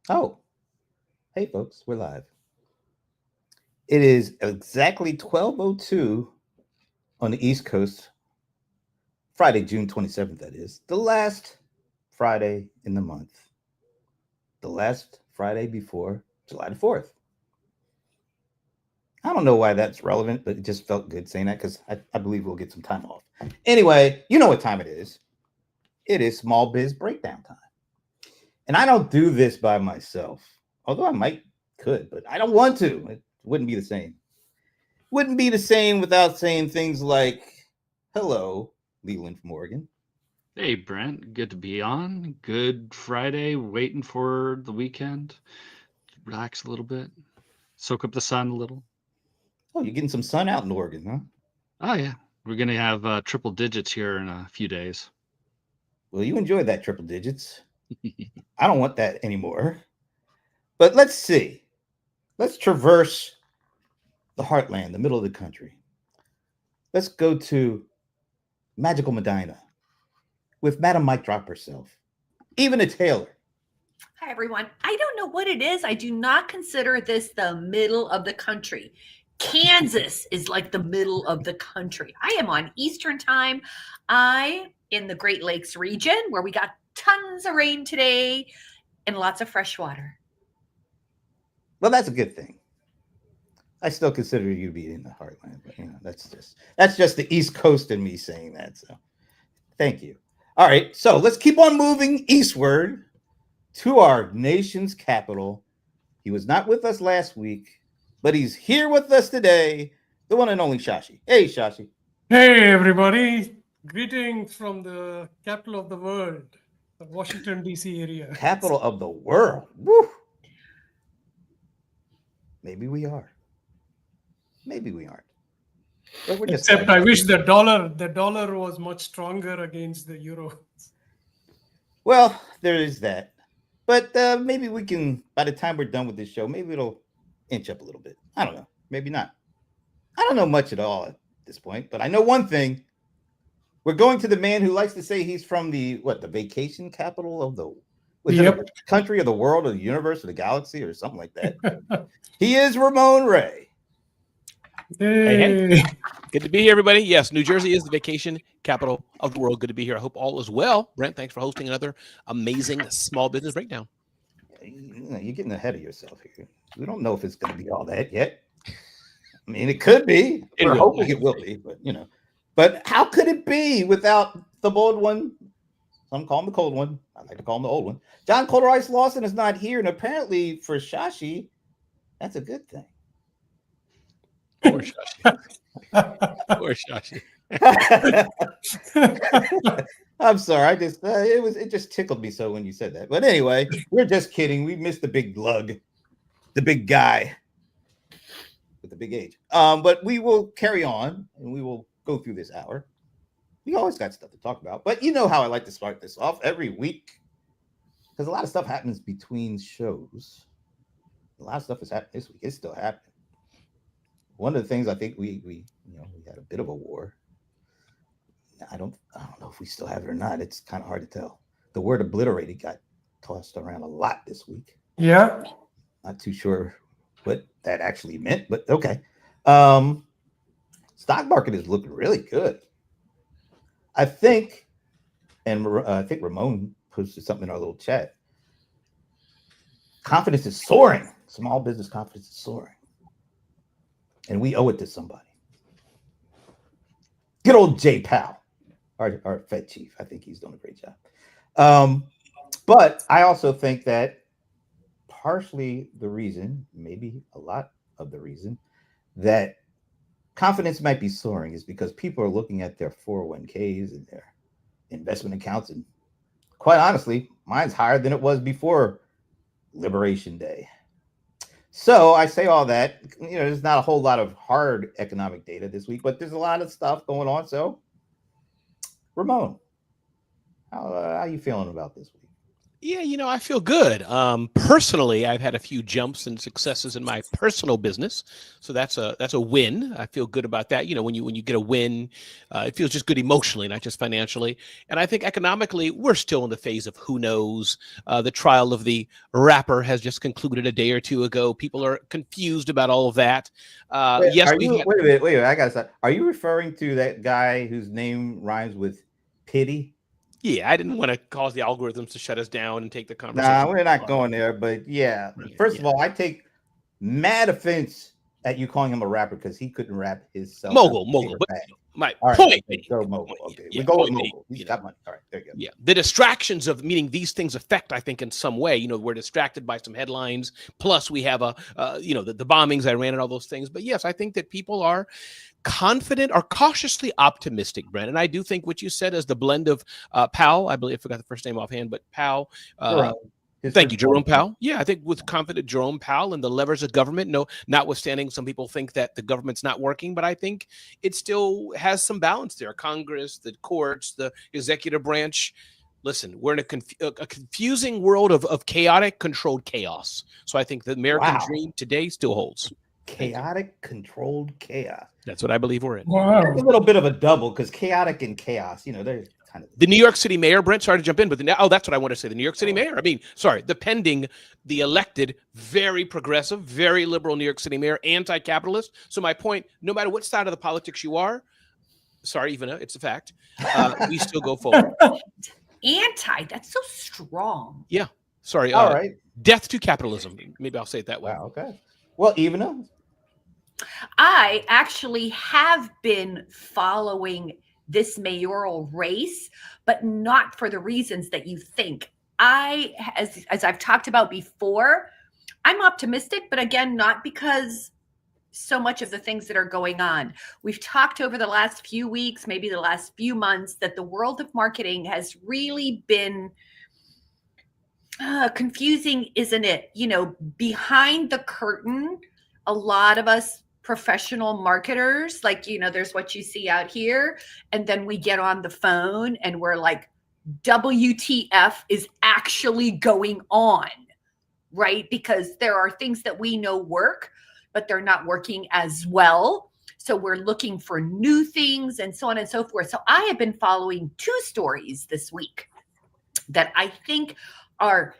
Oh, hey folks, we're live. It is exactly 12:02 on the East Coast, Friday, June 27th, that is. The last Friday in the month. The last Friday before July the 4th. I don't know why that's relevant, but it just felt good saying that because I believe we'll get some time off. Anyway, you know what time it is. It is Small Biz Breakdown time. And I don't do this by myself, although I might could, but I don't want to. It wouldn't be the same. Wouldn't be the same without saying things like, hello, Leland from Oregon. Hey, Brent. Good to be on. Good Friday. Waiting for the weekend. Relax a little bit. Soak up the sun a little. Oh, you're getting some sun out in Oregon, huh? Oh, yeah. We're going to have triple digits here in a few days. Well, you enjoyed that triple digits. I don't want that anymore. But let's see. Let's traverse the heartland, the middle of the country. Let's go to Magical Medina with Madam Mike Drop herself, even a Taylor. Hi, everyone. I don't know what it is. I do not consider this the middle of the country. Kansas is like the middle of the country. I am on Eastern time. I in the Great Lakes region where we got tons of rain today and lots of fresh water. Well, that's a good thing. I still consider you to be in the heartland, but that's just the East Coast in me saying that. So, thank you. All right, so let's keep on moving eastward to our nation's capital. He was not with us last week, but he's here with us today. The one and only Shashi. Hey, Shashi. Hey, everybody. Greetings from the capital of the world, the Washington, D.C. area. Capital of the world. Woo. Maybe we are. Maybe we aren't. But we're just Except I wish the dollar was much stronger against the euro. well, there is that. But maybe we can, by the time we're done with this show, maybe it'll inch up a little bit. I don't know. Maybe not. I don't know much at all at this point, but I know one thing. We're going to the man who likes to say he's from the vacation capital of the was it a Yep. country of the world or the universe or the galaxy or something like that. He is Ramon Ray. Hey. Good to be here, everybody. Yes, New Jersey is the vacation capital of the world. Good to be here. I hope all is well. Brent, thanks for hosting another amazing small business breakdown. You're getting ahead of yourself here. We don't know if it's going to be all that yet. I mean, it could be. It We're will. hoping it will be, but But how could it be without the bold one? Some call him the cold one. I like to call him the old one. John Colder Ice Lawson is not here, and apparently for Shashi, that's a good thing. Poor Shashi. Poor Shashi. I'm sorry. It just tickled me so when you said that. But anyway, we're just kidding. We missed the big lug, the big guy with the big age. But we will carry on and we will go through this hour. We always got stuff to talk about. But you know how I like to start this off every week. Because a lot of stuff happens between shows. A lot of stuff is happening this week. It's still happening. One of the things I think we had a bit of a war. I don't know if we still have it or not. It's kind of hard to tell. The word obliterated got tossed around a lot this week. Yeah. Not too sure what that actually meant, but okay. Stock market is looking really good. I think, and I think Ramon posted something in our little chat. Confidence is soaring. Small business confidence is soaring. And we owe it to somebody. Good old Jay Powell, our Fed chief. I think he's doing a great job. But I also think that partially the reason, maybe a lot of the reason, that confidence might be soaring is because people are looking at their 401ks and their investment accounts. And quite honestly, mine's higher than it was before Liberation Day. So I say all that, there's not a whole lot of hard economic data this week, but there's a lot of stuff going on. So, Ramon, how are you feeling about this week? Yeah, I feel good. Personally, I've had a few jumps and successes in my personal business, so that's a win. I feel good about that. When you get a win, it feels just good emotionally, not just financially. And I think economically, we're still in the phase of who knows. The trial of the rapper has just concluded a day or two ago. People are confused about all of that. Yes, Wait a minute. I got to stop. Are you referring to that guy whose name rhymes with pity? Yeah, I didn't want to cause the algorithms to shut us down and take the conversation. Nah, we're not going there. But yeah, first of all, I take mad offense at you calling him a rapper because he couldn't rap himself. Mogul. But my point. Go Mogul. Okay, Yeah, we go with Mogul. He's got money. All right, there you go. Yeah, the distractions of meaning these things affect, I think, in some way. We're distracted by some headlines. Plus, we have the bombings, Iran, and all those things. But yes, I think that people are confident or cautiously optimistic, Brent. And I do think what you said is the blend of Powell. I believe I forgot the first name offhand, but Powell. Thank you, Jerome Powell. Yeah, I think with confident Jerome Powell and the levers of government, notwithstanding some people think that the government's not working, but I think it still has some balance there. Congress, the courts, the executive branch. Listen, we're in a confusing world of chaotic, controlled chaos. So I think the American dream today still holds. Chaotic, controlled chaos. That's what I believe we're in. Wow. It's a little bit of a double because chaotic and chaos, they're kind of the New York City mayor, Brent, sorry to jump in, but that's what I want to say. The New York City mayor. The elected, very progressive, very liberal New York City mayor, anti-capitalist. So my point, no matter what side of the politics you are, sorry, Ivana, it's a fact, we still go forward. That's so strong. Yeah. Sorry. All right. Death to capitalism. Maybe I'll say it that way. Wow, okay. Well, Ivana, I actually have been following this mayoral race, but not for the reasons that you think. As I've talked about before, I'm optimistic, but again, not because so much of the things that are going on. We've talked over the last few weeks, maybe the last few months, that the world of marketing has really been confusing, isn't it? Behind the curtain, a lot of us professional marketers, there's what you see out here. And then we get on the phone and we're like, WTF is actually going on, right? Because there are things that we know work, but they're not working as well. So we're looking for new things and so on and so forth. So I have been following 2 stories this week that I think are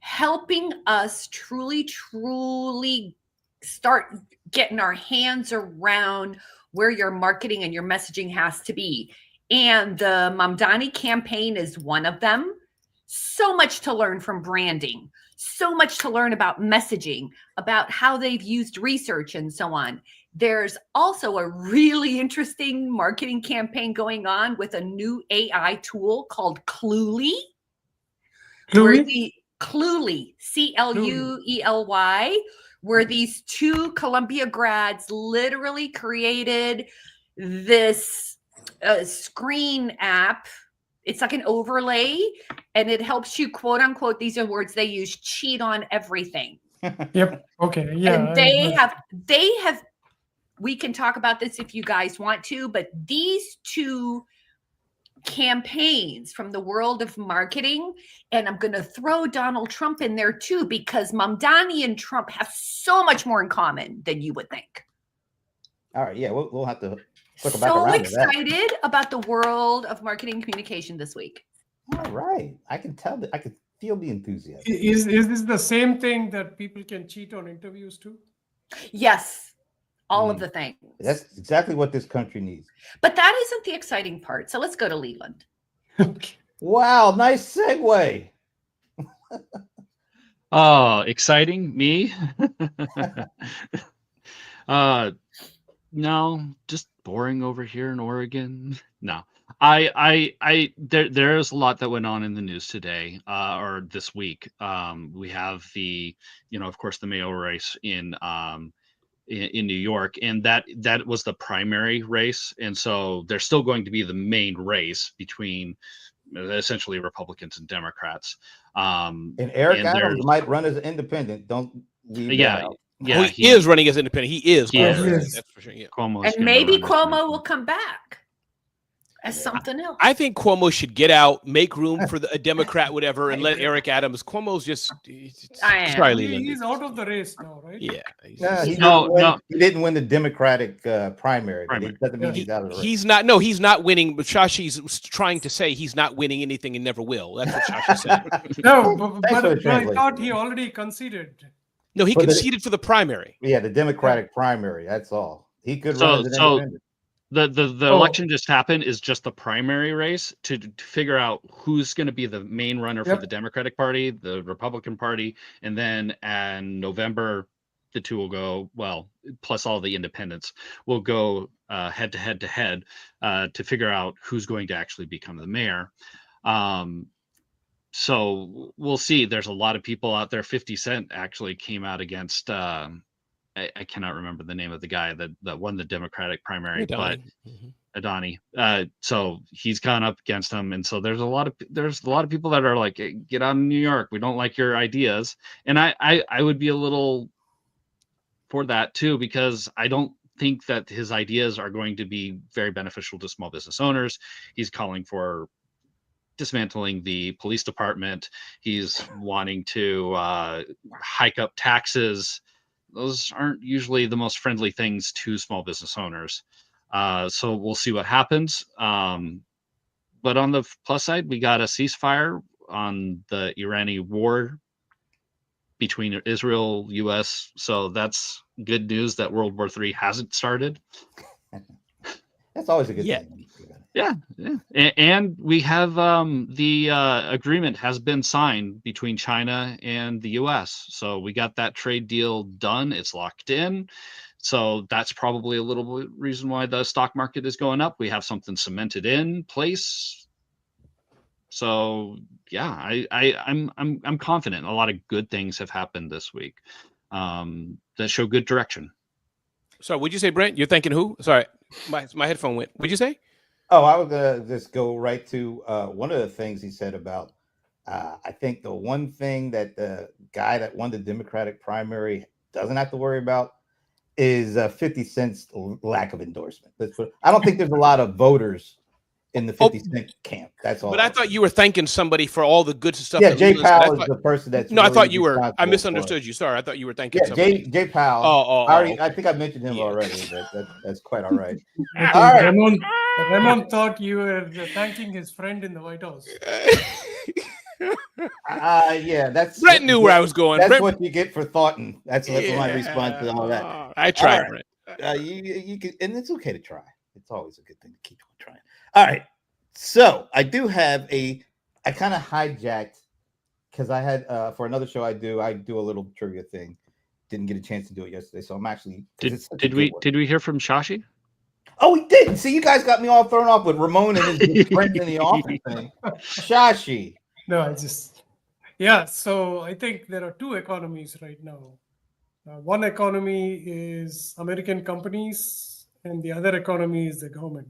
helping us truly start getting our hands around where your marketing and your messaging has to be. And the Mamdani campaign is one of them. So much to learn from branding, so much to learn about messaging, about how they've used research and so on. There's also a really interesting marketing campaign going on with a new AI tool called Cluely. Cluely, Cluely, where these 2 Columbia grads literally created this screen app. It's like an overlay, and it helps you, quote unquote, these are words they use, cheat on everything. Yep. Okay. Yeah. And they have, we can talk about this if you guys want to, but these 2 campaigns from the world of marketing, and I'm going to throw Donald Trump in there too, because Mamdani and Trump have so much more in common than you would think. All right, yeah, we'll have to circle back around to that. So excited about the world of marketing and communication this week. All right, I can tell that I can feel the enthusiasm. Is this the same thing that people can cheat on interviews too? Yes. All of the things. That's exactly what this country needs. But that isn't the exciting part. So let's go to Leland. Wow, nice segue. Oh, exciting me. No, just boring over here in Oregon. No. There's a lot that went on in the news today, or this week. We have of course, the mayoral race in New York, and that was the primary race, and so there's still going to be the main race between essentially Republicans and Democrats. And Eric Adams might run as an independent. Don't leave that out. Yeah, he is running as independent. He is. He is. That's for sure. Yeah. And maybe Cuomo will come back as something else. I think Cuomo should get out, make room for a Democrat, whatever, and let Eric Adams. Cuomo's just. I am. Sorry, Leland. He's out of the race now, right? Yeah. No, No. He didn't win the Democratic primary. But it doesn't mean he's out of the race. He's not. No, he's not winning. But Shashi's trying to say he's not winning anything and never will. That's what Shashi said. No, Thanks for the but I translation. thought he already conceded. No, he For the- conceded for the primary. Yeah, the Democratic primary. That's all. He could So- run as an so- independent. The Oh. election just happened is just the primary race to figure out who's going to be the main runner for Yep. the Democratic Party, the Republican Party, and then in November the two will go, well, plus all the independents will go head to head to figure out who's going to actually become the mayor. So we'll see. There's a lot of people out there. 50 Cent actually came out against I cannot remember the name of the guy that won the Democratic primary, but Adani. So he's gone up against him, and so there's a lot of people that are like, hey, get out of New York. We don't like your ideas, and I would be a little for that too, because I don't think that his ideas are going to be very beneficial to small business owners. He's calling for dismantling the police department. He's wanting to hike up taxes. Those aren't usually the most friendly things to small business owners. So we'll see what happens. But on the plus side, we got a ceasefire on the Iranian war between Israel, U.S. So that's good news that World War III hasn't started. That's always a good Yeah. thing. Yeah. And we have the agreement has been signed between China and the U.S. So we got that trade deal done. It's locked in. So that's probably a little bit reason why the stock market is going up. We have something cemented in place. So yeah, I'm confident. A lot of good things have happened this week that show good direction. So, would you say, Brent? You're thinking who? Sorry, my headphone went. What'd you say? Oh, I was gonna just go right to one of the things he said about. I think the one thing that the guy that won the Democratic primary doesn't have to worry about is 50 Cent's lack of endorsement. I don't think there's a lot of voters in the 50 Cent camp. That's all. But I thought you were thanking somebody for all the good stuff. Yeah, that Jay Leland said. Powell is the person that's. No, I really thought you were. I responsible misunderstood for it. you. Sorry, I thought you were thanking Yeah, somebody. Jay Powell. I think I mentioned him Yeah. already. That's quite all right. I think All right. Ramon thought you were thanking his friend in the White House. Yeah, that's. Brent knew where I was going. That's Brent, what you get for thoughting. That's my response to all that. I tried, All right. Brent. You can, and it's okay to try. It's always a good thing to keep on trying. All right. So I do have I kind of hijacked because I had for another show I do a little trivia thing. Didn't get a chance to do it yesterday, so I'm actually. Did we hear from Shashi? Oh, we did. See, you guys got me all thrown off with Ramon and his friend in the office thing. Shashi. No, so I think there are two economies right now. One economy is American companies, and the other economy is the government.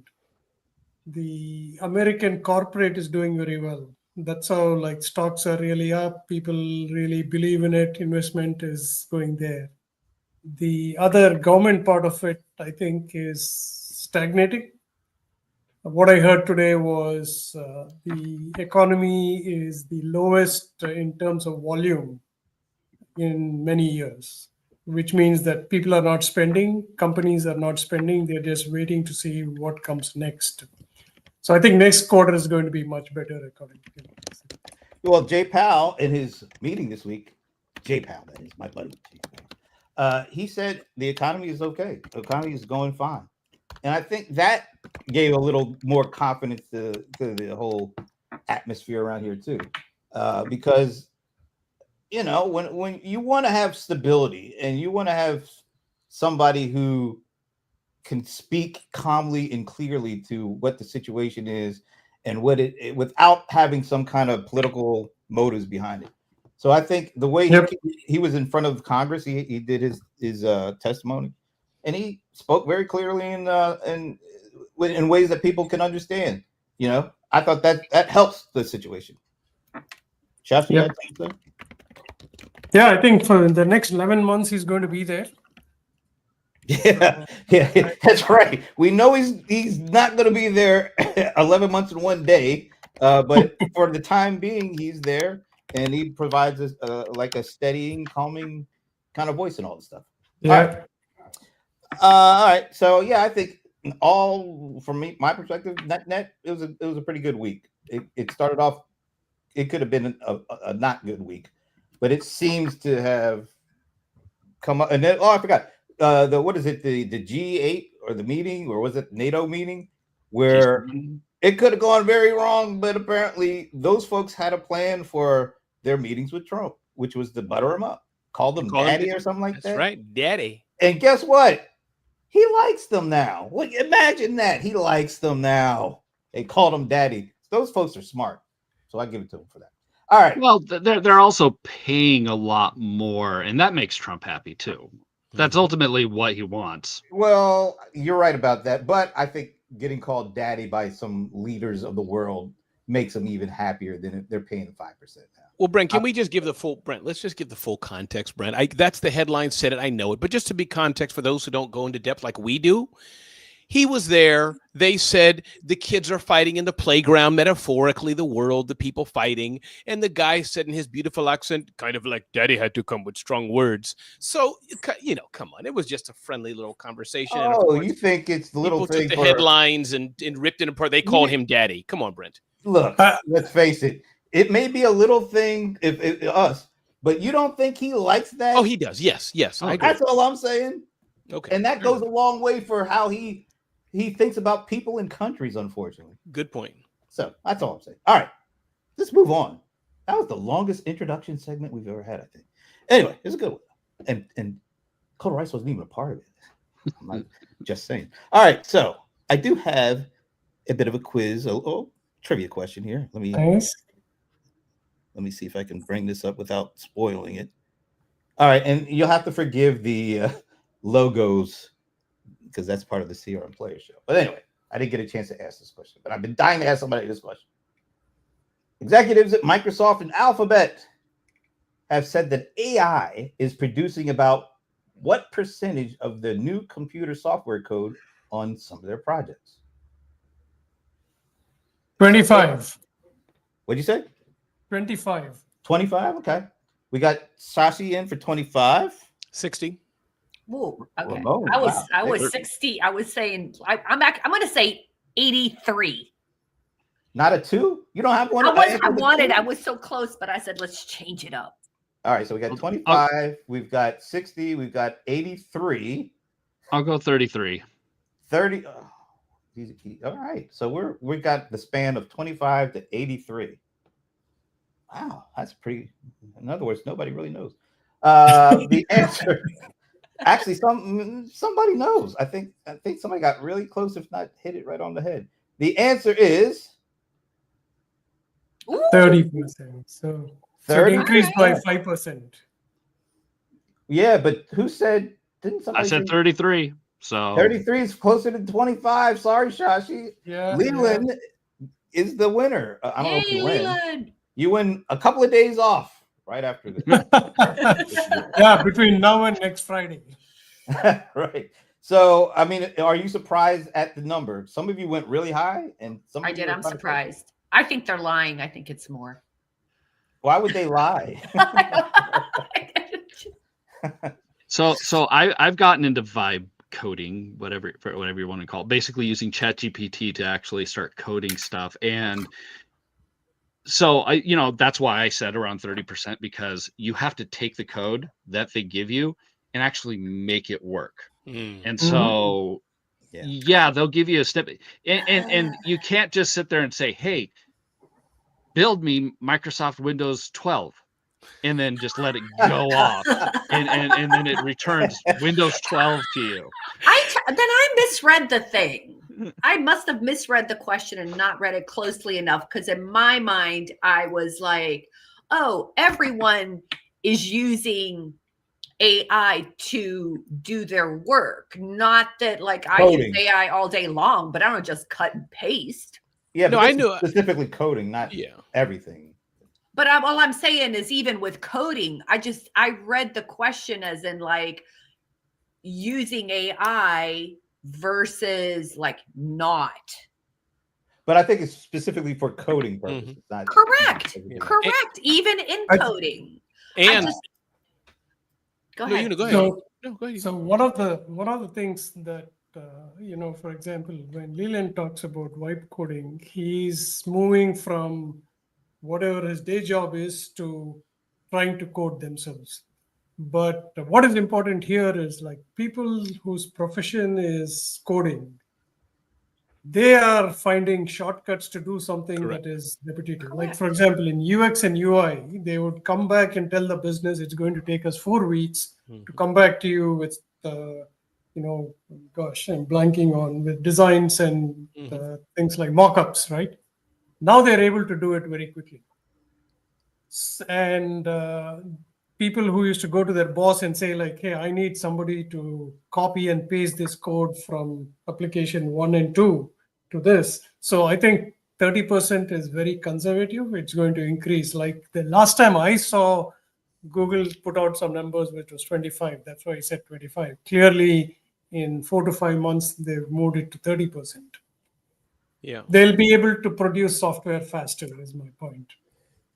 The American corporate is doing very well. That's how like stocks are really up. People really believe in it. Investment is going there. The other government part of it, I think, is stagnating. What I heard today was the economy is the lowest in terms of volume in many years, which means that people are not spending, companies are not spending, they're just waiting to see what comes next. So I think next quarter is going to be much better according to me. Well, Jay Powell in his meeting this week, Jay Powell, that is my buddy. He said the economy is okay. The economy is going fine. And I think that gave a little more confidence to the whole atmosphere around here too. Because, you know, when you want to have stability and you want to have somebody who can speak calmly and clearly to what the situation is and what it without having some kind of political motives behind it. So I think the way he was in front of Congress, he did his testimony, and he spoke very clearly in ways that people can understand. You know, I thought that helps the situation. Shashi, you had something? Yeah, I think for the next 11 months he's going to be there. Yeah, yeah, that's right. We know he's not going to be there 11 months in one day, but for the time being, he's there, and he provides us like a steadying, calming kind of voice and all this stuff. Yeah. All right. So yeah, I think all from me, my perspective, net, it was a pretty good week. It started off. It could have been a not good week, but it seems to have come up. And then, I forgot. The what is it? The G8 or the meeting, or was it NATO meeting, where it could have gone very wrong, but apparently those folks had a plan for their meetings with Trump, which was to butter him up, call them daddy or something like that. That's right, daddy. And guess what? He likes them now. Well, imagine that. He likes them now. They called him daddy. Those folks are smart. So I give it to him for that. All right. Well, they're also paying a lot more, and that makes Trump happy too. That's ultimately what he wants. Well, you're right about that. But I think getting called daddy by some leaders of the world makes them even happier than if they're paying 5% now. Well, Brent, can we just give the full let's just give the full context, Brent. That's the headline said it. I know it. But just to be context for those who don't go into depth like we do, he was there. They said the kids are fighting in the playground, metaphorically, the world, the people fighting. And the guy said in his beautiful accent, kind of like daddy had to come with strong words. So, come on. It was just a friendly little conversation. Oh, you think it's the little thing took the headlines and ripped it apart. They called him daddy. Come on, Brent. Look, let's face it. It may be a little thing if us, but you don't think he likes that? Oh, he does. Yes. I agree. That's all I'm saying. Okay. And that goes a long way for how he thinks about people and countries, unfortunately. Good point. So that's all I'm saying. All right, let's move on. That was the longest introduction segment we've ever had, I think. Anyway, it's a good one. And Coda Rice wasn't even a part of it. I'm just saying. All right, so I do have a bit of a quiz, a trivia question here. Let me see if I can bring this up without spoiling it. All right, and you'll have to forgive the logos because that's part of the CRM Player Show. But anyway, I didn't get a chance to ask this question, but I've been dying to ask somebody this question. Executives at Microsoft and Alphabet have said that AI is producing about what percentage of the new computer software code on some of their projects? 25. What'd you say? 25. 25? Okay. We got Sashi in for 25. 60. Ooh, okay. Ramon, I was wow. I was 60. I was saying I'm going to say 83. Not a 2? You don't have one? I was so close, but I said let's change it up. All right, so we got 25, we've got 60, we've got 83. I'll go 33. 30. Oh, all right. So we got the span of 25 to 83. Wow, that's pretty. In other words, nobody really knows. The answer, actually, somebody knows. I think somebody got really close, if not hit it right on the head. The answer is 30%. So 30. it increased by 5%. Yeah, but who said? Didn't somebody? I said say 33. So 33 is closer to 25. Sorry, Shashi. Yeah. Leland is the winner. I don't know if you win. Leland. You win a couple of days off right after this. Yeah, between now and next Friday. Right. So, I mean, are you surprised at the number? Some of you went really high, and some. I did. I'm surprised. I think they're lying. I think it's more. Why would they lie? So I've gotten into vibe coding, whatever you want to call it, basically using ChatGPT to actually start coding stuff. And so that's why I said around 30%, because you have to take the code that they give you and actually make it work. And so they'll give you a step, and you can't just sit there and say, hey, build me Microsoft Windows 12 and then just let it go off and then it returns Windows 12 to you. Then I misread the thing. I must have misread the question and not read it closely enough, because in my mind I was like, oh, everyone is using AI to do their work. Not that like I use AI all day long, but I don't just cut and paste. Yeah, no, I knew specifically coding, not everything. But all I'm saying is, even with coding, I read the question as in like, using AI versus like not. But I think it's specifically for coding purposes. Not Correct. Yeah. Correct. Even in I- coding. And Go no, ahead. you know, go ahead. So, No, go ahead. so one of the things that for example, when Leland talks about vibe coding, he's moving from whatever his day job is to trying to code themselves. But what is important here is like people whose profession is coding, they are finding shortcuts to do something Correct. that is repetitive. Like, Correct. for example, in UX and UI, they would come back and tell the business it's going to take us 4 weeks to come back to you with, gosh, I'm blanking on with designs and things like mock-ups, right? Now they're able to do it very quickly. And people who used to go to their boss and say like, hey, I need somebody to copy and paste this code from application 1 and 2 to this. So I think 30% is very conservative. It's going to increase. Like the last time I saw Google put out some numbers, which was 25. That's why I said 25. Clearly, in 4 to 5 months, they've moved it to 30%. Yeah. They'll be able to produce software faster, is my point.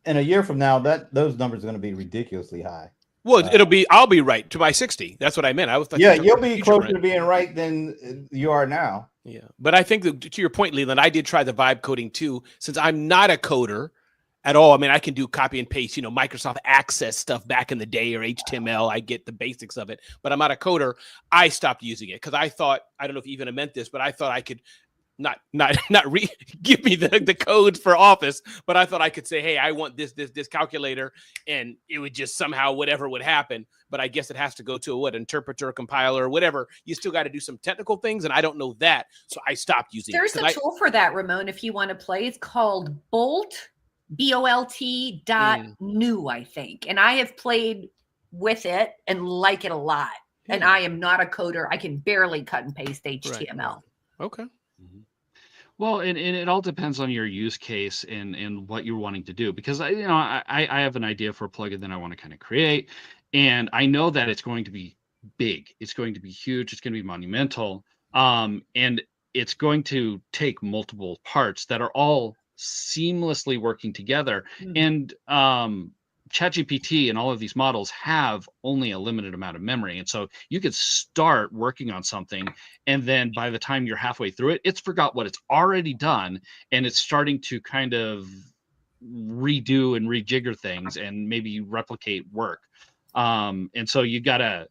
In a year from now, those numbers are going to be ridiculously high. Well, I'll be right to my 60. That's what I meant. I was Yeah, you'll be closer to being right than you are now. Yeah. But I think that, to your point, Leland, I did try the vibe coding too, since I'm not a coder at all. I mean, I can do copy and paste, Microsoft Access stuff back in the day or HTML. I get the basics of it, but I'm not a coder. I stopped using it because I thought, I don't know if you even meant this, but I thought I could not give me the codes for Office, but I thought I could say, hey, I want this calculator, and it would just somehow whatever would happen. But I guess it has to go to interpreter, compiler, whatever. You still got to do some technical things, and I don't know that, so I stopped using There's it. a tool for that, Ramon, if you want to play. It's called Bolt, BOLT.new, I think. And I have played with it and like it a lot. And I am not a coder. I can barely cut and paste HTML. Right. Okay. Well, and it all depends on your use case and what you're wanting to do, because I have an idea for a plugin that I want to kind of create, and I know that it's going to be big, it's going to be huge, it's going to be monumental, and it's going to take multiple parts that are all seamlessly working together. And ChatGPT and all of these models have only a limited amount of memory. And so you could start working on something, and then by the time you're halfway through it, it's forgot what it's already done, and it's starting to kind of redo and rejigger things and maybe replicate work. And so you got to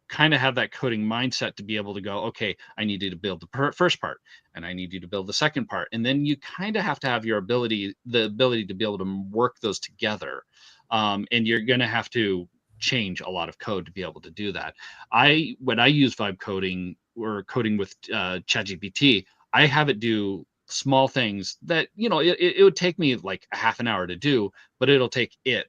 kind of have that coding mindset to be able to go, okay, I need you to build the first part, and I need you to build the second part. And then you kind of have to have the ability to be able to work those together. And you're going to have to change a lot of code to be able to do that. When I use vibe coding or coding with ChatGPT, I have it do small things that, it would take me like a half an hour to do, but it'll take it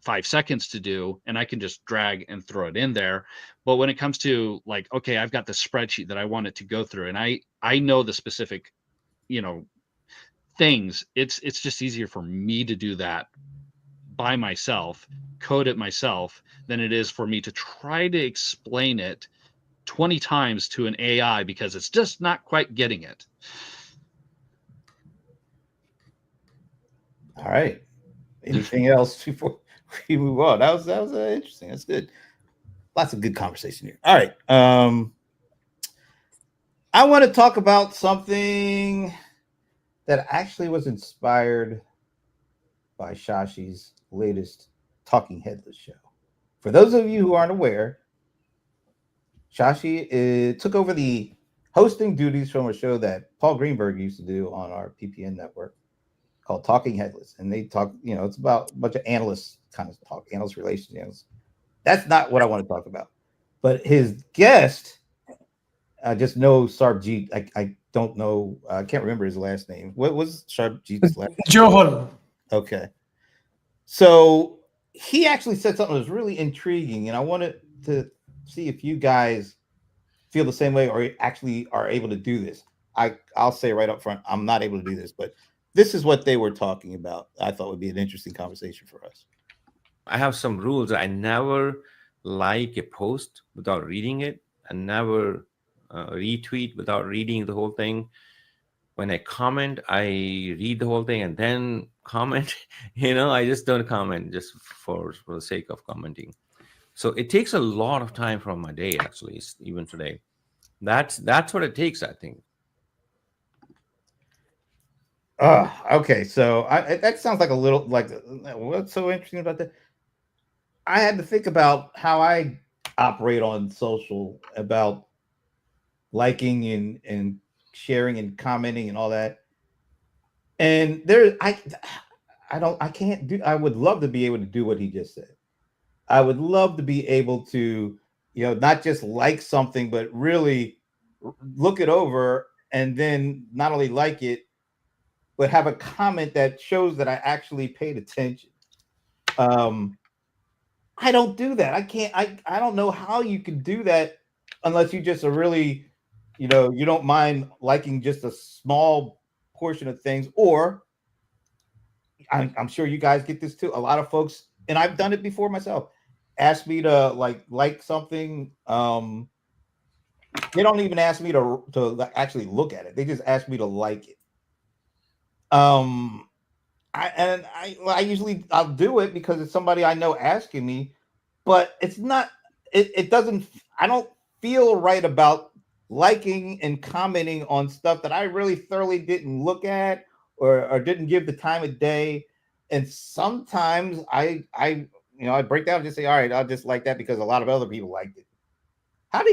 5 seconds to do, and I can just drag and throw it in there. But when it comes to like, okay, I've got the spreadsheet that I want it to go through, and I know the specific, things, it's just easier for me to do that by myself, code it myself, than it is for me to try to explain it 20 times to an AI, because it's just not quite getting it. All right. Anything else before we move on? That was interesting. That's good. Lots of good conversation here. All right. I want to talk about something that actually was inspired by Shashi's latest Talking Headless show. For those of you who aren't aware, Shashi took over the hosting duties from a show that Paul Greenberg used to do on our PPN network called Talking Headless. And they talk, it's about a bunch of analysts kind of talk, analyst relations. That's not what I want to talk about. But his guest, I just know Sarbjeet. I don't know. I can't remember his last name. What was Sarbjeet's last name? Johal. Okay. So he actually said something that was really intriguing, and I wanted to see if you guys feel the same way or actually are able to do this. I'll say right up front, I'm not able to do this, but this is what they were talking about. I thought would be an interesting conversation for us. I have some rules. I never like a post without reading it. and never retweet without reading the whole thing. When I comment, I read the whole thing and then comment. I just don't comment just for the sake of commenting. So it takes a lot of time from my day, actually, even today. That's what it takes, I think. Okay, so that sounds like a little like what's so interesting about that? I had to think about how I operate on social, about liking and sharing and commenting and all that. And I can't do. I would love to be able to do what he just said. I would love to be able to, not just like something, but really look it over and then not only like it, but have a comment that shows that I actually paid attention. I don't do that. I can't. I don't know how you can do that unless you just are really, you don't mind liking just a small portion of things. Or I'm sure you guys get this too. A lot of folks, and I've done it before myself, ask me to like something. They don't even ask me to actually look at it. They just ask me to like it. I usually I'll do it because it's somebody I know asking me, but it's not. It doesn't. I don't feel right about liking and commenting on stuff that I really thoroughly didn't look at or didn't give the time of day. And sometimes I break down and just say, all right, I'll just like that because a lot of other people liked it. How do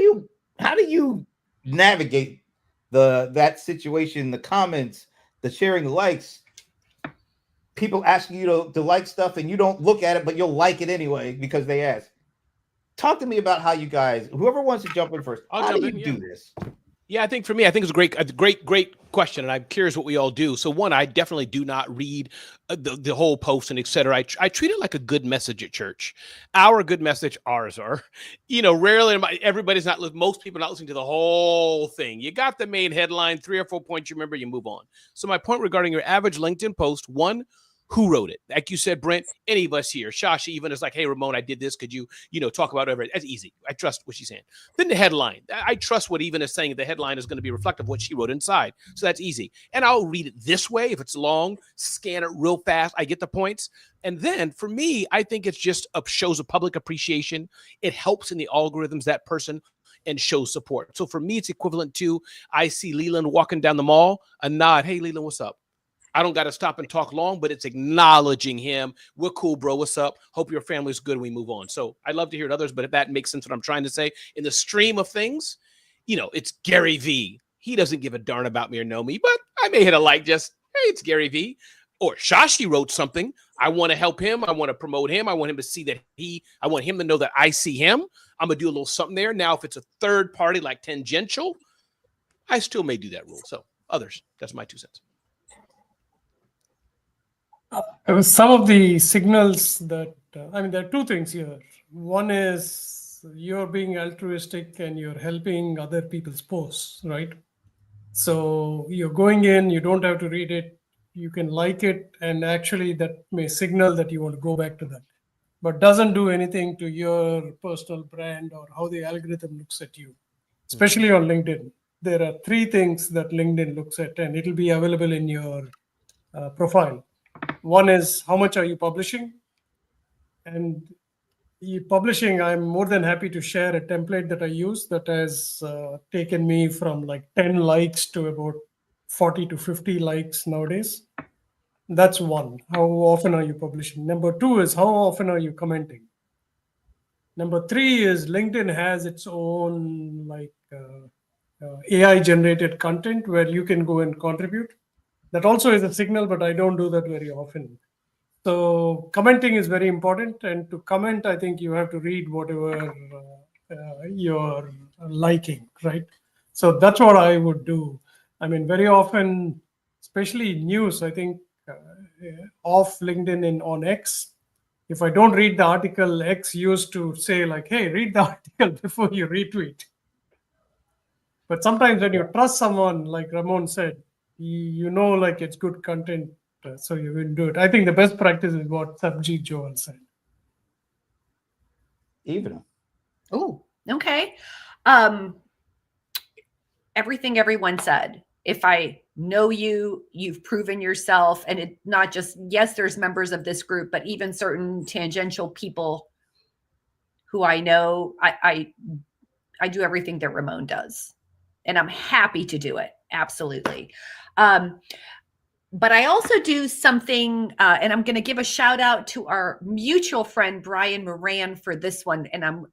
you navigate that situation, the comments, the sharing likes, people asking you to like stuff and you don't look at it, but you'll like it anyway because they ask? Talk to me about how you guys, whoever wants to jump in first, how do you do this? Yeah, I think for me, I think it's a great question, and I'm curious what we all do. So one, I definitely do not read the whole post and et cetera. I treat it like a good message at church. Our good message, ours are, rarely everybody's not, most people are not listening to the whole thing. You got the main headline, 3 or 4 points you remember, you move on. So my point regarding your average LinkedIn post, one, who wrote it? Like you said, Brent, any of us here, Shashi even is like, hey, Ramon, I did this. Could you, talk about it? That's easy. I trust what she's saying. Then the headline. I trust what even is saying. The headline is going to be reflective of what she wrote inside. So that's easy. And I'll read it this way. If it's long, scan it real fast. I get the points. And then for me, I think it's just shows a public appreciation. It helps in the algorithms, that person, and shows support. So for me, it's equivalent to, I see Leland walking down the mall, a nod. Hey, Leland, what's up? I don't got to stop and talk long, but it's acknowledging him. We're cool, bro. What's up? Hope your family's good. We move on. So I'd love to hear it others, but if that makes sense, what I'm trying to say in the stream of things, it's Gary V. He doesn't give a darn about me or know me, but I may hit a like just, hey, it's Gary V. Or Shashi wrote something. I want to help him. I want to promote him. I want him to see that I want him to know that I see him. I'm going to do a little something there. Now, if it's a third party like tangential, I still may do that rule. So others, that's my 2 cents. Some of the signals that, there are 2 things here. One is you're being altruistic and you're helping other people's posts, right? So you're going in, you don't have to read it, you can like it, and actually that may signal that you want to go back to that. But doesn't do anything to your personal brand or how the algorithm looks at you, especially on LinkedIn. There are 3 things that LinkedIn looks at, and it'll be available in your profile. One is how much are you publishing? And publishing, I'm more than happy to share a template that I use that has taken me from like 10 likes to about 40 to 50 likes nowadays. That's one. How often are you publishing? Number 2 is how often are you commenting? Number 3 is LinkedIn has its own AI generated content where you can go and contribute. That also is a signal, but I don't do that very often. So commenting is very important. And to comment, I think you have to read whatever you're liking, right? So that's what I would do. Very often, especially news, I think off LinkedIn and on X, if I don't read the article, X used to say like, hey, read the article before you retweet. But sometimes when you trust someone, like Ramon said, like it's good content, so you will do it. I think the best practice is what Sabjit Joel said. Even. Oh, okay. Everything everyone said. If I know you, you've proven yourself, and it not just, yes, there's members of this group, but even certain tangential people who I know, I do everything that Ramon does, and I'm happy to do it. Absolutely. But I also do something, and I'm going to give a shout out to our mutual friend Brian Moran for this one. And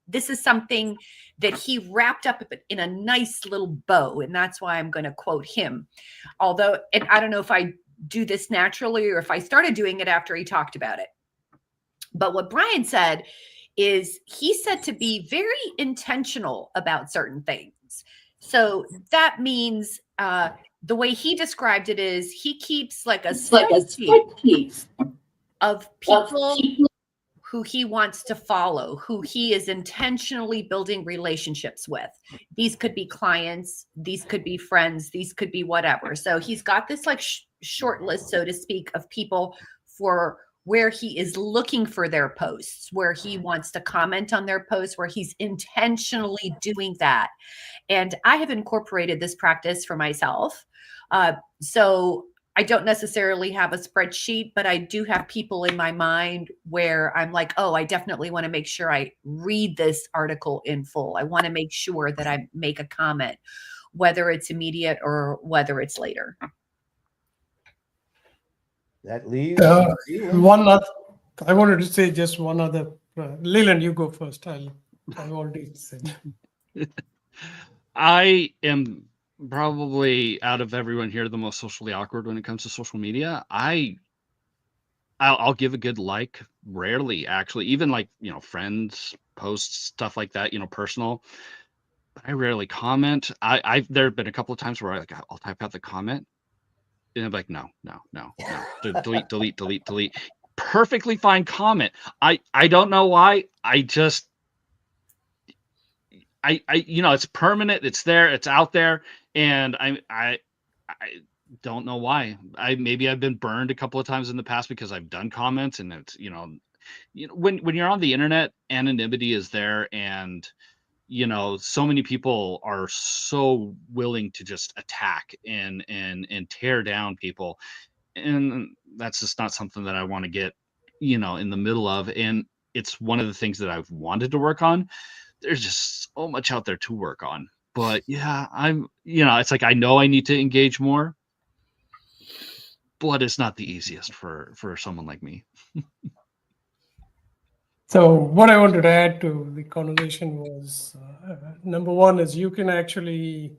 this is something that he wrapped up in a nice little bow, and that's why I'm going to quote him. Although, and I don't know if I do this naturally or if I started doing it after he talked about it. But what Brian said is, he said to be very intentional about certain things. So that means, the way he described it is, he keeps like a spreadsheet of people who he wants to follow, who he is intentionally building relationships with. These could be clients, these could be friends, these could be whatever. So he's got this like short list, so to speak, of people for where he is looking for their posts, where he wants to comment on their posts, where he's intentionally doing that. And I have incorporated this practice for myself. So I don't necessarily have a spreadsheet, but I do have people in my mind where I'm like, oh, I definitely want to make sure I read this article in full. I want to make sure that I make a comment, whether it's immediate or whether it's later. That leaves one other, I wanted to say just one other. Leland, you go first. I've already said. I am probably, out of everyone here, the most socially awkward when it comes to social media. I'll give a good like, rarely actually, even like, friends posts, stuff like that, personal, but I rarely comment. There have been a couple of times where I'll type out the comment and I'm like, no, delete. Perfectly fine comment. I don't know why. It's permanent, it's there, it's out there, and I don't know why. Maybe I've been burned a couple of times in the past because I've done comments, and it's when you're on the internet, anonymity is there, and so many people are so willing to just attack and tear down people, and that's just not something that I want to get in the middle of. And it's one of the things that I've wanted to work on. There's just so much out there to work on, but yeah, it's like, I know I need to engage more, but it's not the easiest for someone like me. So what I wanted to add to the conversation was, number one is, you can actually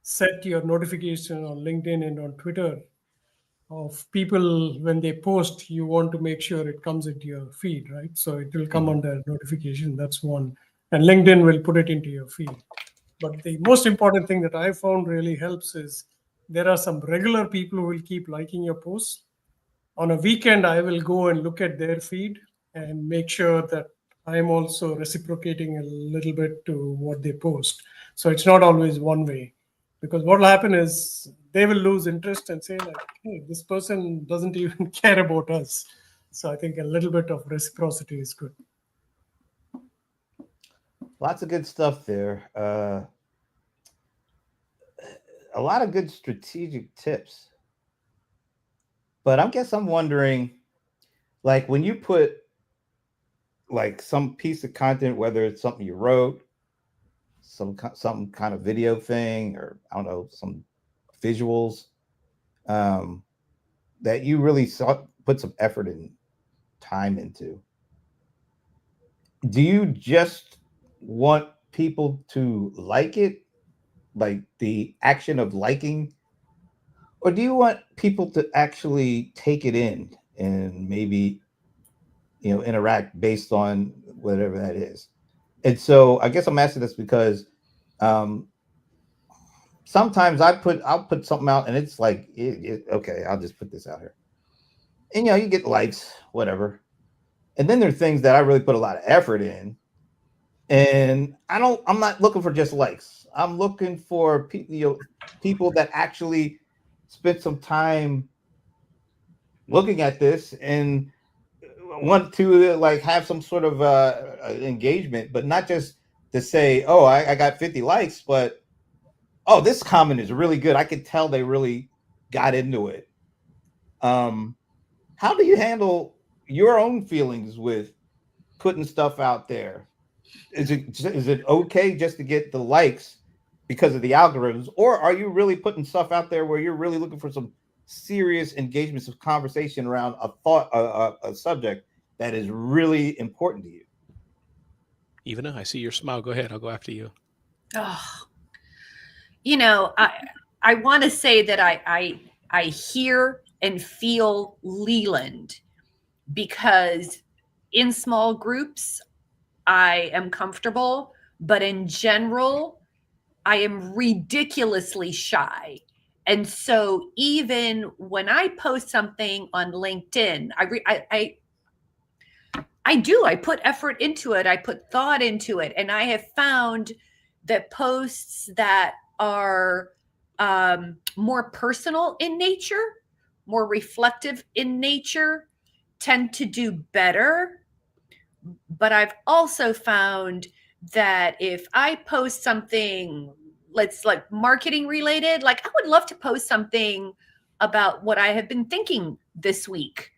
set your notification on LinkedIn and on Twitter of people when they post. You want to make sure it comes into your feed, right? So it will come under notification. That's one. And LinkedIn will put it into your feed. But the most important thing that I found really helps is, there are some regular people who will keep liking your posts. On a weekend, I will go and look at their feed and make sure that I'm also reciprocating a little bit to what they post. So it's not always one way, because what will happen is they will lose interest and say like, hey, this person doesn't even care about us. So I think a little bit of reciprocity is good. Lots of good stuff there. A lot of good strategic tips. But I guess I'm wondering, like, when you put like some piece of content, whether it's something you wrote, some kind of video thing, or I don't know, some visuals, that you really put some effort and time into, do you just want people to like it, like the action of liking, or do you want people to actually take it in and maybe interact based on whatever that is? And so I guess I'm asking this because sometimes I'll put something out and it's like, okay, I'll just put this out here, and you get likes, whatever, and then there are things that I really put a lot of effort in, and I'm not looking for just likes. I'm looking for people that actually spent some time looking at this and want to like have some sort of engagement, but not just to say, oh, I got 50 likes, but oh, this comment is really good. I could tell they really got into it. How do you handle your own feelings with putting stuff out there? Is it okay just to get the likes because of the algorithms, or are you really putting stuff out there where you're really looking for some serious engagements of conversation around a thought, a subject that is really important to you? Ivana, I see your smile. Go ahead. I'll go after you. Oh, I want to say that I hear and feel Leland, because in small groups I am comfortable, but in general I am ridiculously shy. And so even when I post something on LinkedIn, I put effort into it. I put thought into it. And I have found that posts that are more personal in nature, more reflective in nature, tend to do better. But I've also found that if I post something, let's like marketing related, like I would love to post something about what I have been thinking this week,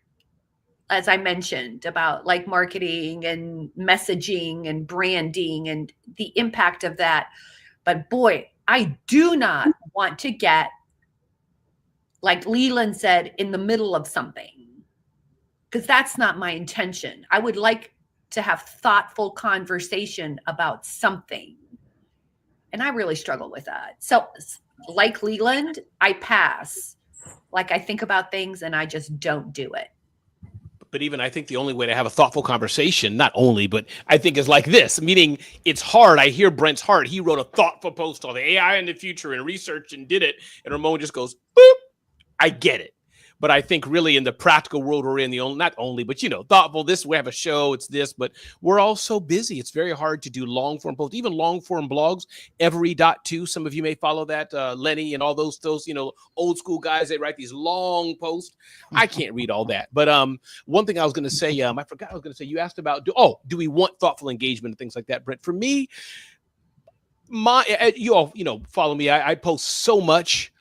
as I mentioned, about like marketing and messaging and branding and the impact of that. But boy, I do not want to get, like Leland said, in the middle of something, because that's not my intention. I would like to have thoughtful conversation about something. And I really struggle with that. So like Leland, I pass. Like I think about things and I just don't do it. But even I think the only way to have a thoughtful conversation, not only, but I think is like this, meaning it's hard. I hear Brent's heart. He wrote a thoughtful post on the AI in the future and research and did it. And Ramon just goes, boop. I get it. But I think really in the practical world we're in, not only, but thoughtful, this, we have a show, it's this, but we're all so busy. It's very hard to do long form posts, even long form blogs. Every.2, some of you may follow that, Lenny and all those old school guys, they write these long posts. I can't read all that. But one thing I was going to say, I forgot I was going to say, you asked about, do we want thoughtful engagement and things like that, Brent? For me, you all, follow me. I post so much.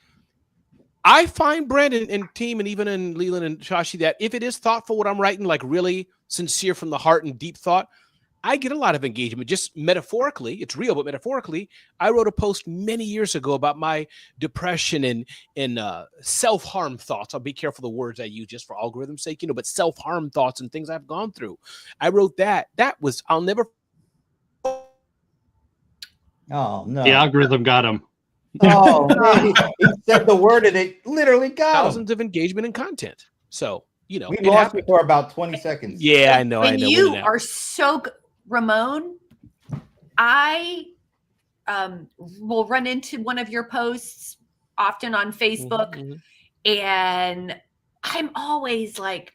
I find Brandon and team and even in Leland and Shashi that if it is thoughtful, what I'm writing, like really sincere from the heart and deep thought, I get a lot of engagement. Just metaphorically, it's real, but metaphorically, I wrote a post many years ago about my depression and self-harm thoughts. I'll be careful the words I use just for algorithm's sake, but self-harm thoughts and things I've gone through. I wrote that. That was, I'll never. Oh, no. The algorithm got him. Oh, man, he said the word and it literally got thousands of engagement and content. So, we lost you for about 20 seconds. Yeah, I know. When you are so Ramon, I will run into one of your posts often on Facebook, mm-hmm. and I'm always like,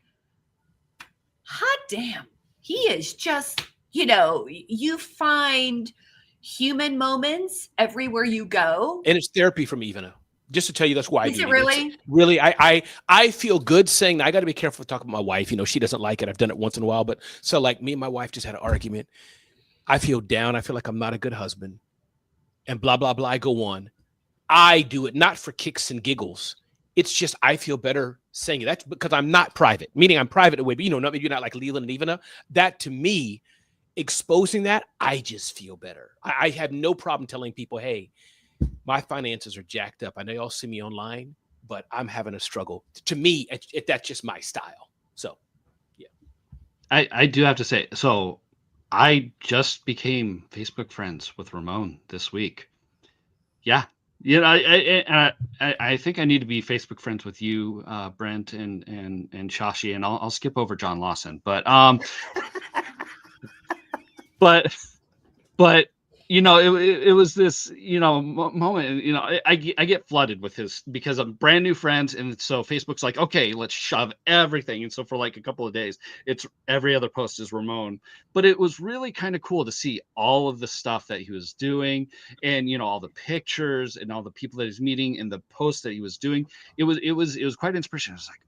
hot damn, he is just, you find human moments everywhere you go. And it's therapy for me, Ivana. Just to tell you, that's why. Is it really? It's really, I feel good saying that. I got to be careful talking about my wife. She doesn't like it. I've done it once in a while, but so like me and my wife just had an argument. I feel down. I feel like I'm not a good husband, and blah blah blah. I go on. I do it not for kicks and giggles. It's just I feel better saying it. That's because I'm not private. Meaning I'm private away, but maybe you're not like Leland and Ivana. That to me, exposing that, I just feel better. I have no problem telling people, hey, my finances are jacked up. I know y'all see me online, but I'm having a struggle. To me, that's just my style. So, yeah. I do have to say, so I just became Facebook friends with Ramon this week. Yeah. I think I need to be Facebook friends with you, Brent and Shashi, and I'll skip over John Lawson. But but it was this moment. I get flooded with his, because I'm brand new friends, and so Facebook's like, okay, let's shove everything. And so for like a couple of days, it's every other post is Ramon. But it was really kind of cool to see all of the stuff that he was doing, and all the pictures and all the people that he's meeting and the posts that he was doing. It was quite inspirational. I was like,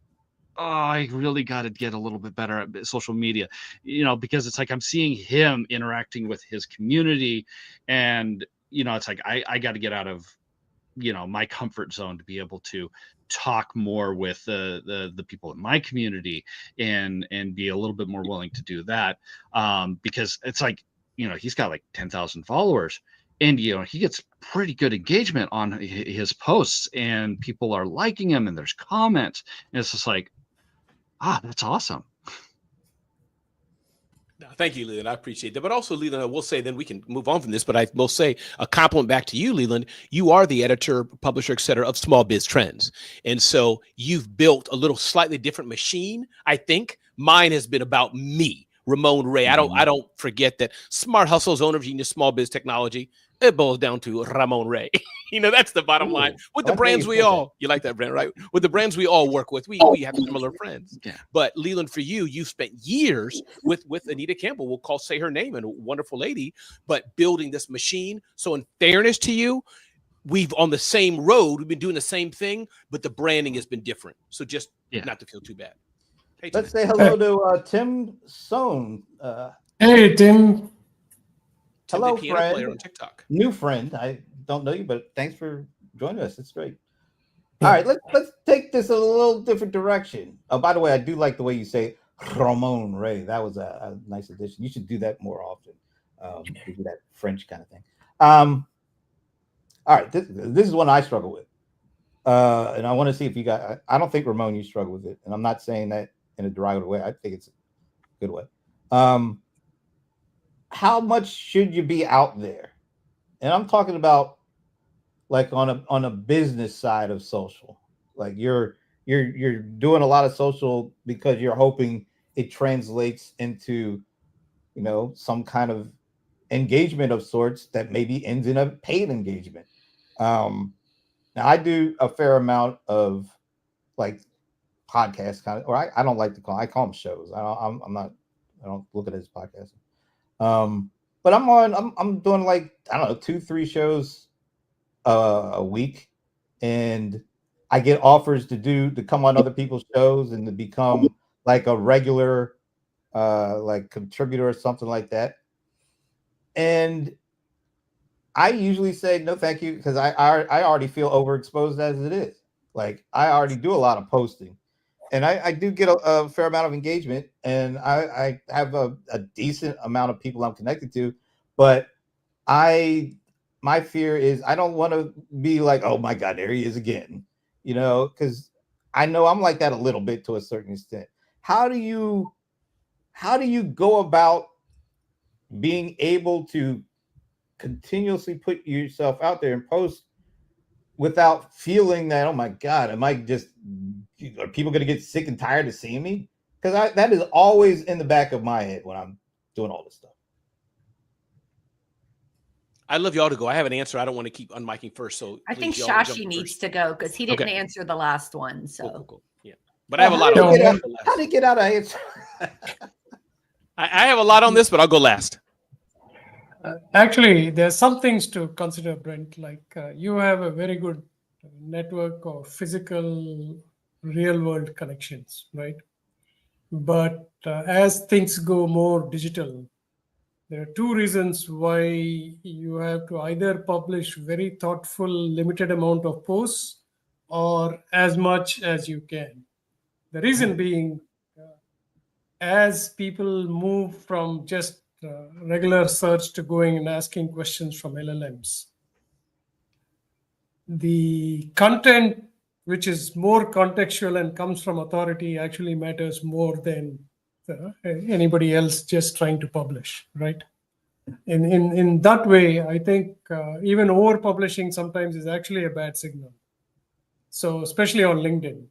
oh, I really got to get a little bit better at social media, because it's like I'm seeing him interacting with his community, and it's like I got to get out of my comfort zone to be able to talk more with the people in my community and be a little bit more willing to do that, because it's like he's got like 10,000 followers, and he gets pretty good engagement on his posts, and people are liking him, and there's comments, and it's just like, that's awesome. No, thank you, Leland. I appreciate that. But also, Leland, I will say, then we can move on from this, but I will say a compliment back to you, Leland. You are the editor, publisher, et cetera, of Small Biz Trends. And so you've built a little slightly different machine. I think mine has been about me, Ramon Ray. Mm-hmm. I don't forget that Smart Hustle's owner of Genius Small Biz Technology. It boils down to Ramon Ray. That's the bottom line. With the brands you like that brand, right? With the brands we all work with, we have similar friends. Yeah. But Leland, for you've spent years with Anita Campbell. We'll say her name, and a wonderful lady, but building this machine. So in fairness to you, we've on the same road. We've been doing the same thing, but the branding has been different. So just not to feel too bad. Hey, let's say hello to Tim Sohn. Hey, Tim. Hello, piano player on friend. TikTok. New friend. I don't know you, but thanks for joining us. It's great. All right, let's take this a little different direction. Oh, by the way, I do like the way you say Ramon Ray. That was a nice addition. You should do that more often. Do that French kind of thing. All right, this is one I struggle with, and I want to see if you got. I don't think Ramon, you struggle with it, and I'm not saying that in a derogatory way. I think it's a good way. How much should you be out there? And I'm talking about like on a business side of social. Like you're doing a lot of social because you're hoping it translates into, some kind of engagement of sorts that maybe ends in a paid engagement. Now I do a fair amount of like podcast kind of, or I don't like to call them shows. I don't look at it as podcasting. But I'm doing like, I don't know, 2-3 shows a week, and I get offers to come on other people's shows and to become like a regular like contributor or something like that. And I usually say no thank you, because I already feel overexposed as it is. Like I already do a lot of posting. And I do get a fair amount of engagement, and I have a decent amount of people I'm connected to, but my fear is I don't want to be like, oh my God, there he is again, because I know I'm like that a little bit to a certain extent. How do you go about being able to continuously put yourself out there and post without feeling that, oh my God, are people going to get sick and tired of seeing me? Because that is always in the back of my head when I'm doing all this stuff. I'd love y'all to go. I have an answer. I don't want to keep unmiking first. So I think please, y'all jump Shashi in needs first. to go because he didn't answer the last one. So Cool. Yeah, but I have a lot How on did this. he get out of answer? I have a lot on this, but I'll go last. Actually, there's some things to consider, Brent. Like you have a very good network of physical, real-world connections, right? But as things go more digital, there are 2 reasons why you have to either publish very thoughtful, limited amount of posts or as much as you can. The reason being, as people move from just regular search to going and asking questions from LLMs, the content which is more contextual and comes from authority actually matters more than anybody else just trying to publish, right? In that way, I think even over publishing sometimes is actually a bad signal. So especially on LinkedIn.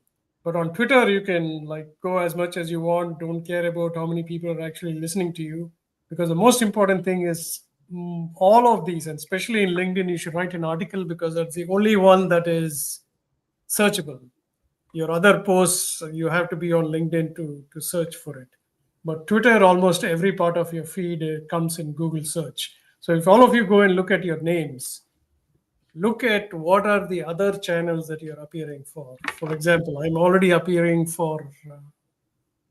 But on Twitter, you can like go as much as you want, don't care about how many people are actually listening to you. Because the most important thing is all of these, and especially in LinkedIn, you should write an article because that's the only one that is searchable. Your other posts, you have to be on LinkedIn to search for it. But Twitter, almost every part of your feed comes in Google search. So if all of you go and look at your names, look at what are the other channels that you're appearing for. For example, I'm already appearing for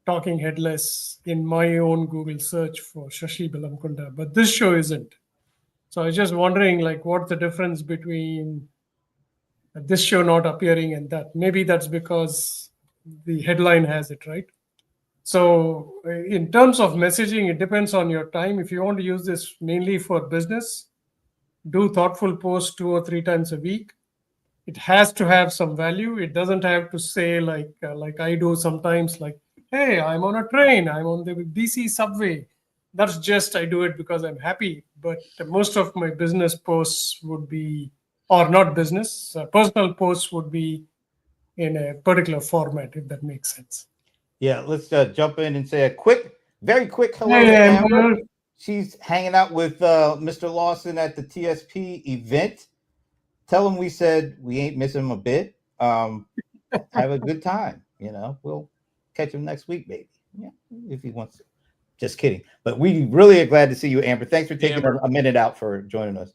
Talking Headless in my own Google search for Shashi Belamkonda, but this show isn't. So I was just wondering, like, what's the difference between this show not appearing and that? Maybe that's because the headline has it, right? So in terms of messaging, it depends on your time. If you want to use this mainly for business, do thoughtful posts 2 or 3 times a week. It has to have some value. It doesn't have to say like I do sometimes, like, hey, I'm on a train, I'm on the DC subway. That's just, I do it because I'm happy. But most of my business posts would be, or not business, personal posts would be in a particular format, if that makes sense. Yeah, let's jump in and say a very quick hello Hey, to Amber. Amber. She's hanging out with Mr. Lawson at the TSP event. Tell him we said we ain't missing him a bit. Have a good time. We'll catch him next week, maybe. Yeah, if he wants to. Just kidding. But we really are glad to see you, Amber. Thanks for taking a minute out for joining us.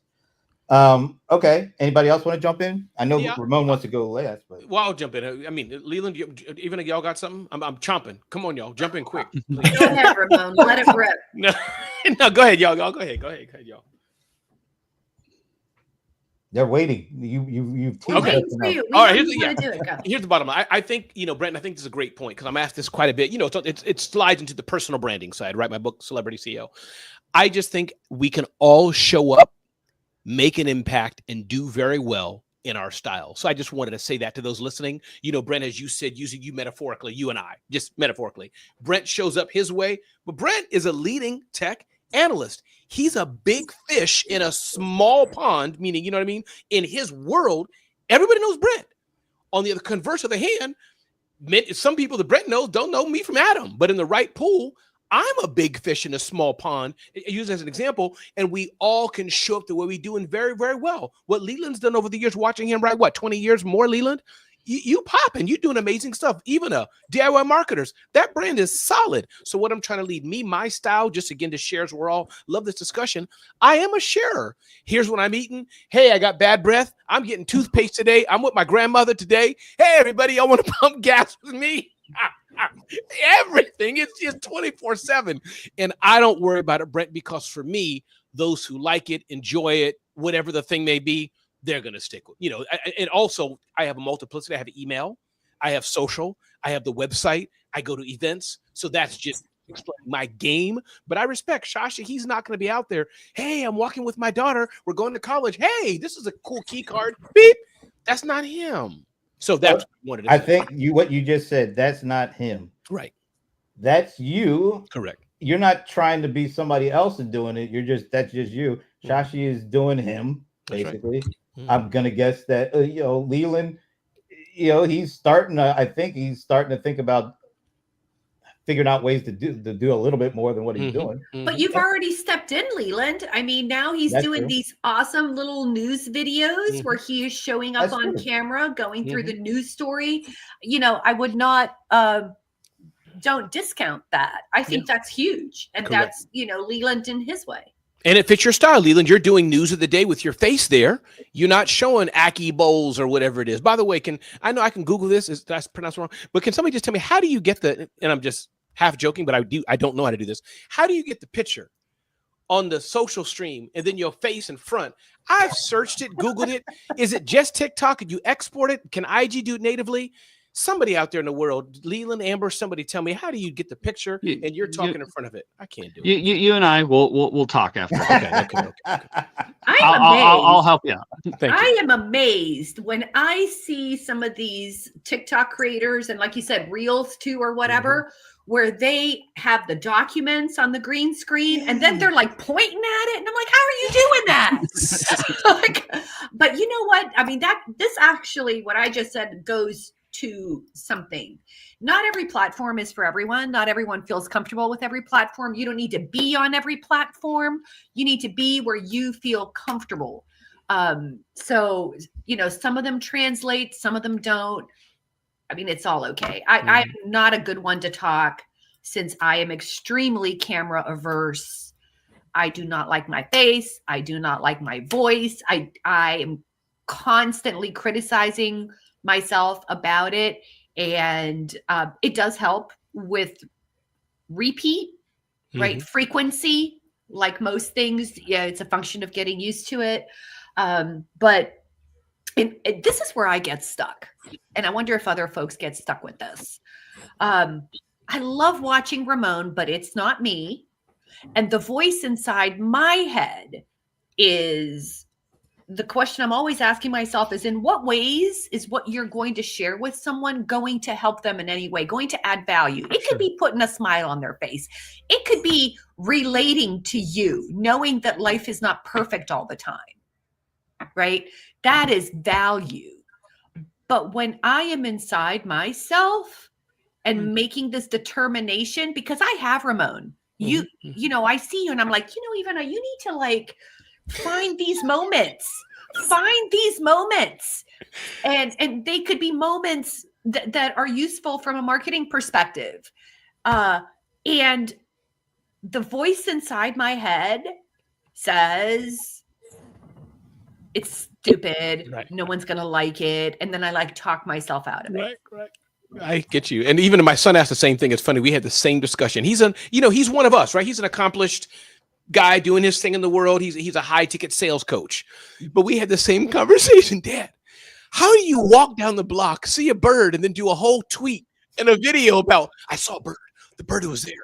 Okay. Anybody else want to jump in? I know Ramon wants to go last, but I'll jump in. I mean, Leland, even if y'all got something, I'm chomping. Come on, y'all, jump in quick. Go ahead, Ramon. Let it rip. No, go ahead, y'all. Go ahead, y'all. they're waiting. You've Okay. All right. Here's the bottom line. I think, Brent, I think this is a great point because I'm asked this quite a bit. It slides into the personal branding side, right? My book, Celebrity CEO. I just think we can all show up, make an impact, and do very well in our style. So I just wanted to say that to those listening. Brent, as you said, using you metaphorically, you and I, just metaphorically, Brent shows up his way, but Brent is a leading tech analyst. He's a big fish in a small pond, meaning, you know what I mean? In his world, everybody knows Brent. On the converse of the hand, some people that Brent knows don't know me from Adam, but in the right pool, I'm a big fish in a small pond, used as an example, and we all can show up the way we do and very, very well. What Leland's done over the years, watching him, right? 20 years more, Leland? You popping, you doing amazing stuff. Even DIY marketers, that brand is solid. So what I'm trying to lead my style, just again to share, as we're all love this discussion. I am a sharer. Here's what I'm eating. Hey, I got bad breath. I'm getting toothpaste today. I'm with my grandmother today. Hey, everybody, y'all want to pump gas with me? Everything is just 24/7. And I don't worry about it, Brent, because for me, those who like it, enjoy it, whatever the thing may be, they're going to stick with, and also I have a multiplicity. I have email, I have social, I have the website, I go to events. So that's just my game. But I respect Shashi. He's not going to be out there. Hey, I'm walking with my daughter. We're going to college. Hey, this is a cool key card. Beep. That's not him. So that's what I think what you just said, that's not him. Right. That's you. Correct. You're not trying to be somebody else and doing it. That's just you. Shashi is doing him, basically. Right. I'm gonna guess that Leland, he's starting to think about figuring out ways to do a little bit more than what he's doing. But you've already stepped in, Leland. I mean, now he's doing these awesome little news videos where he is showing up on camera, going through the news story. I would not don't discount that. I think that's huge. And that's, Leland in his way. And it fits your style, Leland. You're doing news of the day with your face there. You're not showing Aki Bowls or whatever it is. By the way, I know I can Google this. Did I pronounce it wrong? But can somebody just tell me, how do you get and I'm just half joking, but I don't know how to do this. How do you get the picture on the social stream and then your face in front? I've searched it, Googled it. Is it just TikTok? Could you export it? Can IG do it natively? Somebody out there in the world, Leland, Amber, somebody tell me, how do you get the picture and you're talking in front of it? I can't do it. You and I we'll talk after. Okay. I'll help you out. Thank you. I am amazed when I see some of these TikTok creators and, like you said, Reels too or whatever, where they have the documents on the green screen and then they're like pointing at it, and I'm like, how are you doing that? But you know what? I mean, this actually, what I just said, goes to something. Not every platform is for everyone. Not everyone feels comfortable with every platform. You don't need to be on every platform. You need to be where you feel comfortable. So, some of them translate, some of them don't. I mean, it's all okay. I'm not a good one to talk since I am extremely camera averse. I do not like my face. I do not like my voice. I am constantly criticizing myself about it. And it does help with repeat, right? Frequency, like most things. Yeah, it's a function of getting used to it. But this is where I get stuck. And I wonder if other folks get stuck with this. I love watching Ramon, but it's not me. And the voice inside my head is the question I'm always asking myself is, in what ways is what you're going to share with someone going to help them in any way, going to add value? It could be putting a smile on their face. It could be relating to you, knowing that life is not perfect all the time, right? That is value. But when I am inside myself and making this determination, because I have Ramon, you know, I see you and I'm like, Ivana, you need to like find these moments, and they could be moments that are useful from a marketing perspective. And the voice inside my head says, it's stupid. Right. No one's going to like it. And then I like talk myself out of it. Right. I get you. And even my son asked the same thing. It's funny. We had the same discussion. He's he's one of us, right? He's an accomplished guy doing his thing in the world. He's a high ticket sales coach, but we had the same conversation. Dad, how do you walk down the block, see a bird, and then do a whole tweet and a video about, I saw a bird, the bird was there,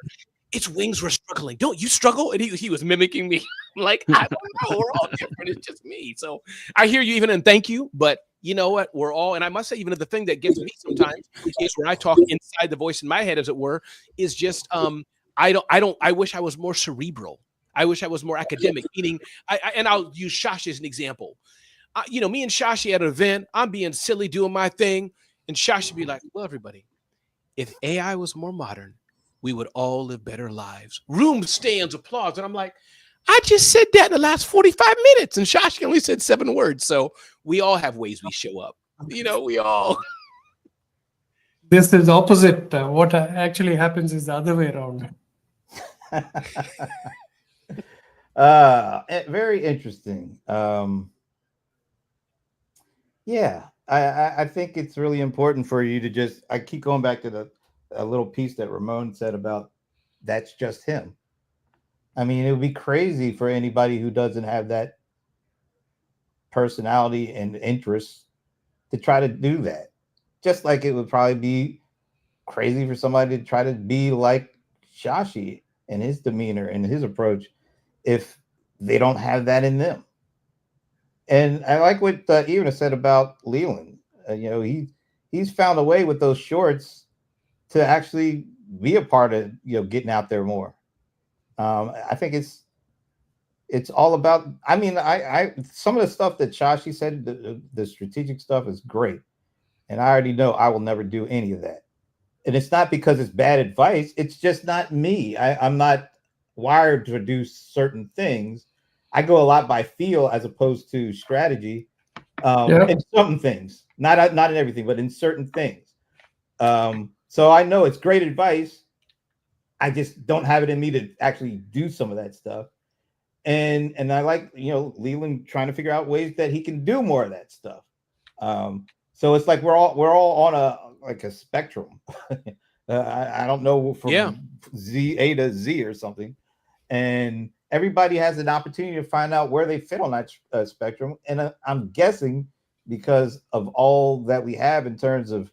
its wings were struggling. Don't you struggle? And he was mimicking me. Like, I don't know. We're all different. It's just me. So I hear you, even, and thank you. But you know what? We're all, and I must say, even the thing that gets me sometimes is when I talk inside the voice in my head, as it were, is just I wish I was more cerebral. I wish I was more academic, meaning, and I'll use Shashi as an example. Me and Shashi at an event, I'm being silly doing my thing, and Shashi be like, well, everybody, if AI was more modern, we would all live better lives. Room stands, applause. And I'm like, I just said that in the last 45 minutes, and Shashi only said 7 words. So we all have ways we show up. We all. This is opposite. What actually happens is the other way around. Very interesting. Yeah, I think it's really important for you to I keep going back to a little piece that Ramon said about that's just him. I mean, it would be crazy for anybody who doesn't have that personality and interest to try to do that. Just like it would probably be crazy for somebody to try to be like Shashi and his demeanor and his approach if they don't have that in them. And I like what Ivana said about Leland. He's found a way with those shorts to actually be a part of getting out there more. I think it's all about. I mean, I some of the stuff that Shashi said, the strategic stuff is great, and I already know I will never do any of that. And it's not because it's bad advice. It's just not me. I'm not wired to do certain things. I go a lot by feel as opposed to strategy. In certain things, not in everything, but in certain things. So I know it's great advice. I just don't have it in me to actually do some of that stuff. And I like, Leland trying to figure out ways that he can do more of that stuff. So it's like we're all on a spectrum. I don't know, from A to Z or something. And everybody has an opportunity to find out where they fit on that spectrum. And I'm guessing because of all that we have in terms of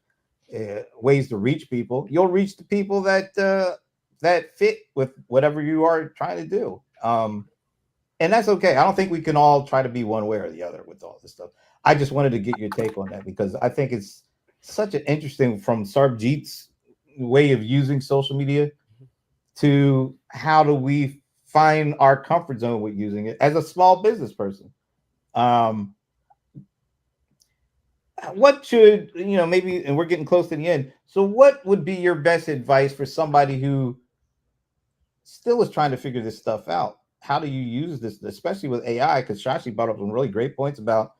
ways to reach people, you'll reach the people that fit with whatever you are trying to do. And that's okay. I don't think we can all try to be one way or the other with all this stuff. I just wanted to get your take on that because I think it's such an interesting, from Sarbjeet's way of using social media to how do we find our comfort zone with using it as a small business person. What should, maybe, and we're getting close to the end. So what would be your best advice for somebody who still is trying to figure this stuff out? How do you use this, especially with AI? Because Shashi brought up some really great points about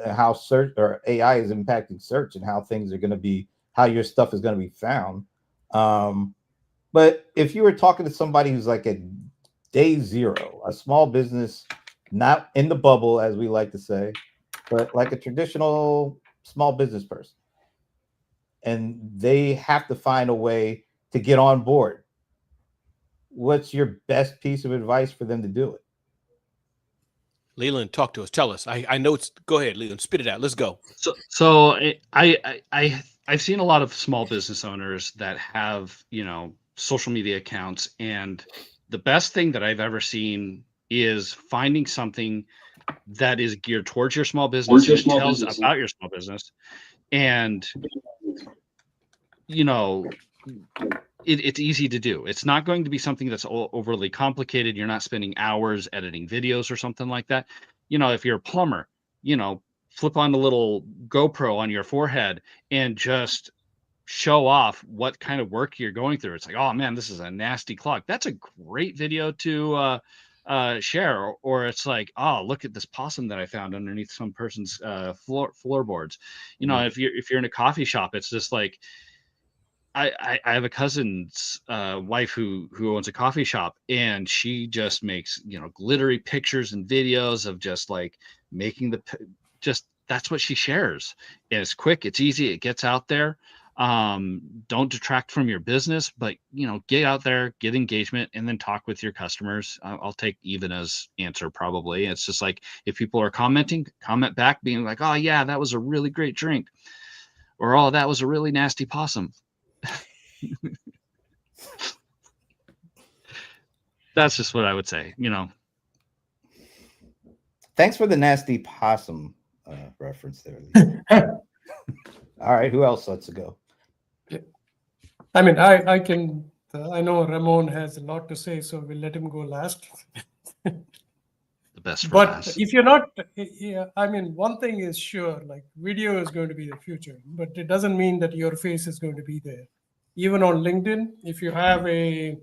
how search or AI is impacting search and how things are going to be, how your stuff is going to be found. But if you were talking to somebody who's like at day zero, a small business, not in the bubble, as we like to say, but like a traditional small business person. And they have to find a way to get on board. What's your best piece of advice for them to do it? Leland, talk to us. Tell us. I know it's. Go ahead, Leland. Spit it out. Let's go. So I've seen a lot of small business owners that have, social media accounts, and the best thing that I've ever seen is finding something that is geared towards your small business, and it tells about your small business, and it's easy to do. It's not going to be something that's overly complicated. You're not spending hours editing videos or something like that. If you're a plumber, flip on a little GoPro on your forehead and just show off what kind of work you're going through. It's like, oh man, this is a nasty clog. That's a great video to share. Or it's like, oh, look at this possum that I found underneath some person's floorboards. If you're in a coffee shop, it's just like, I have a cousin's wife who owns a coffee shop, and she just makes glittery pictures and videos of just like making that's what she shares. And it's quick, it's easy, it gets out there. Don't detract from your business, but get out there, get engagement, and then talk with your customers. I'll take Ivana's answer probably. It's just like, if people are commenting, comment back, being like, oh yeah, that was a really great drink, or oh, that was a really nasty possum. That's just what I would say. Thanks for the nasty possum reference there. All right, who else lets it go? I mean, I can. I know Ramon has a lot to say, so we'll let him go last. The best for But last. if you're not, I mean, one thing is sure, like video is going to be the future, but it doesn't mean that your face is going to be there. Even on LinkedIn, if you have a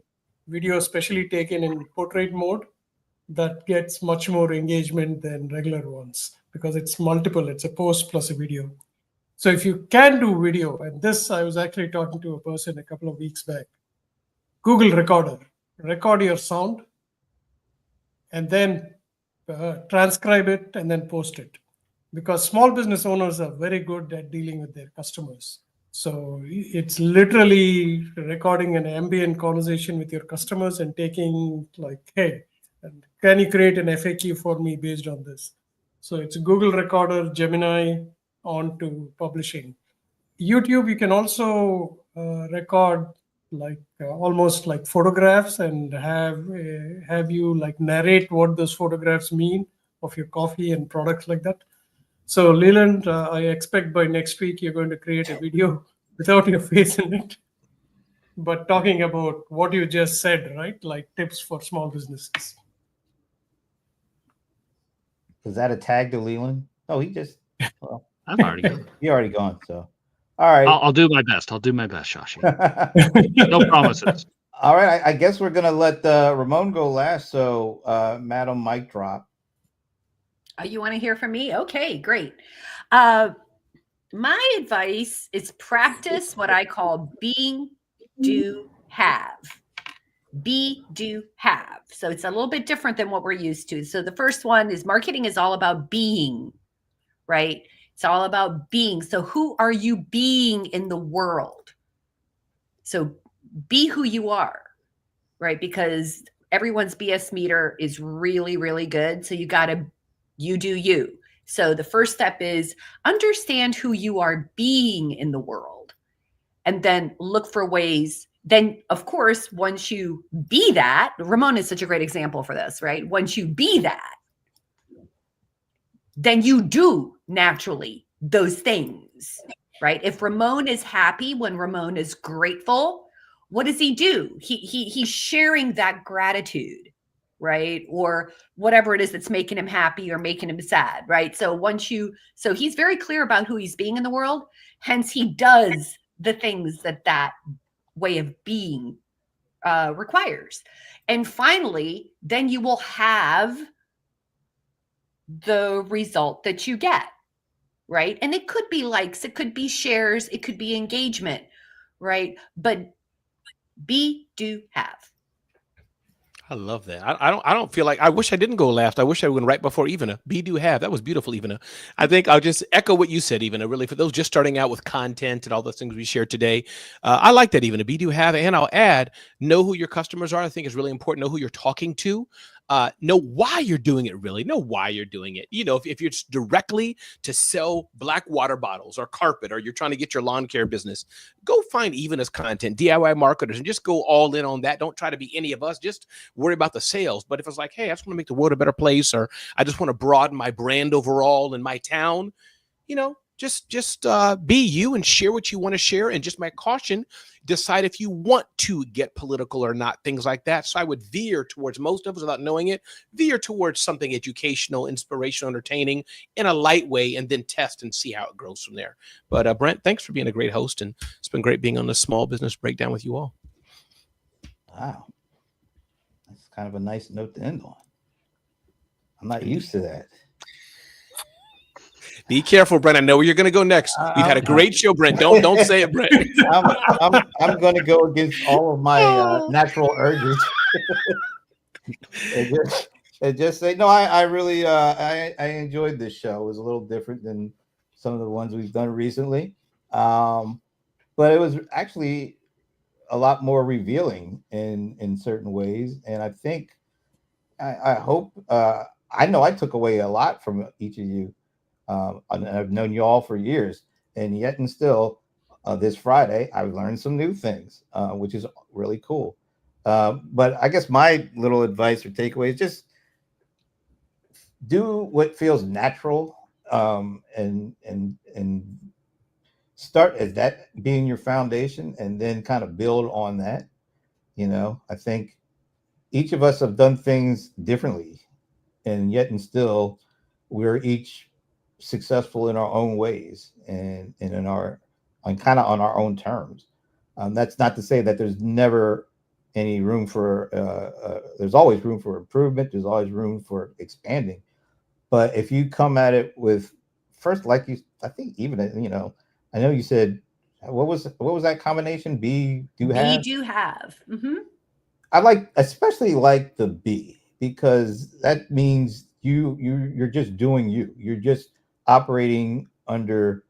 video specially taken in portrait mode, that gets much more engagement than regular ones because it's multiple. It's a post plus a video. So if you can do video, and this, I was actually talking to a person a couple of weeks back, Google Recorder, record your sound, and then transcribe it and then post it. Because small business owners are very good at dealing with their customers. So it's literally recording an ambient conversation with your customers and taking like, hey, can you create an FAQ for me based on this? So it's Google Recorder, Gemini, on to publishing. YouTube, you can also record like almost like photographs and have you like narrate what those photographs mean of your coffee and products like that. So Leland, I expect by next week you're going to create a video without your face in it, but talking about what you just said, right? Like tips for small businesses. Is that a tag to Leland? Oh, he just. Well, I'm already gone. you're already gone. So, all right. I'll do my best. I'll do my best, Shashi. No promises. All right. I guess we're gonna let Ramon go last. So, Madam Mic Drop. Oh, you want to hear from me? Okay, great. My advice is practice what I call being, do, have. Be, do, have. So it's a little bit different than what we're used to. So the first one is marketing is all about being, right? It's all about being. So who are you being in the world? So be who you are, right? Because everyone's BS meter is really, really good. So you do you. So the first step is understand who you are being in the world, and then look for ways. Then, of course, once you be that, Ramon is such a great example for this, right? Once you be that, then you do naturally those things, right? If Ramon is happy, when Ramon is grateful, what does he do? He's sharing that gratitude, right? Or whatever it is that's making him happy or making him sad, right? So so he's very clear about who he's being in the world. Hence, he does the things that way of being requires. And finally, then you will have the result that you get, right? And it could be likes, it could be shares, it could be engagement, right? But be, do, have. I love that. I don't feel like I wish I didn't go last. I wish I went right before Ivana. Be do have. That was beautiful, Ivana. I think I'll just echo what you said, Ivana. Really, for those just starting out with content and all those things we shared today, I like that, Ivana. Be do have, and I'll add, know who your customers are. I think is really important. Know who you're talking to. Know why you're doing it. Really know why you're doing it. You know, if you're just directly to sell black water bottles or carpet, or you're trying to get your lawn care business, go find Ivana's content, DIY marketers, and just go all in on that. Don't try to be any of us. Just worry about the sales. But if it's like, hey, I just want to make the world a better place, or I just want to broaden my brand overall in my town, you know, just be you and share what you want to share. And just my caution, decide if you want to get political or not, things like that. So I would veer towards, most of us without knowing it, veer towards something educational, inspirational, entertaining in a light way, and then test and see how it grows from there. But Brent, thanks for being a great host, and it's been great being on the Small Business Breakdown with you all. Wow. That's kind of a nice note to end on. I'm not used to that. Be careful, Brent. I know where you're going to go next. We've had a great show, Brent. Don't say it, Brent. I'm going to go against all of my natural urges. and just say no. I really I enjoyed this show. It was a little different than some of the ones we've done recently, but it was actually a lot more revealing in certain ways. And I think I hope I know I took away a lot from each of you. And I've known you all for years, and yet and still this Friday I've learned some new things, which is really cool. But I guess my little advice or takeaway is just do what feels natural, and start as that being your foundation, and then kind of build on that. You know, I think each of us have done things differently, and yet and still we're each successful in our own ways, and in our kind of on our own terms. That's not to say that there's never any room for there's always room for improvement, there's always room for expanding. But if you come at it with first, like you, I think even, you know, I know you said, what was that combination? Be do have. Be do have. Mm-hmm. I especially like the be, because that means you're just doing you. You're just operating under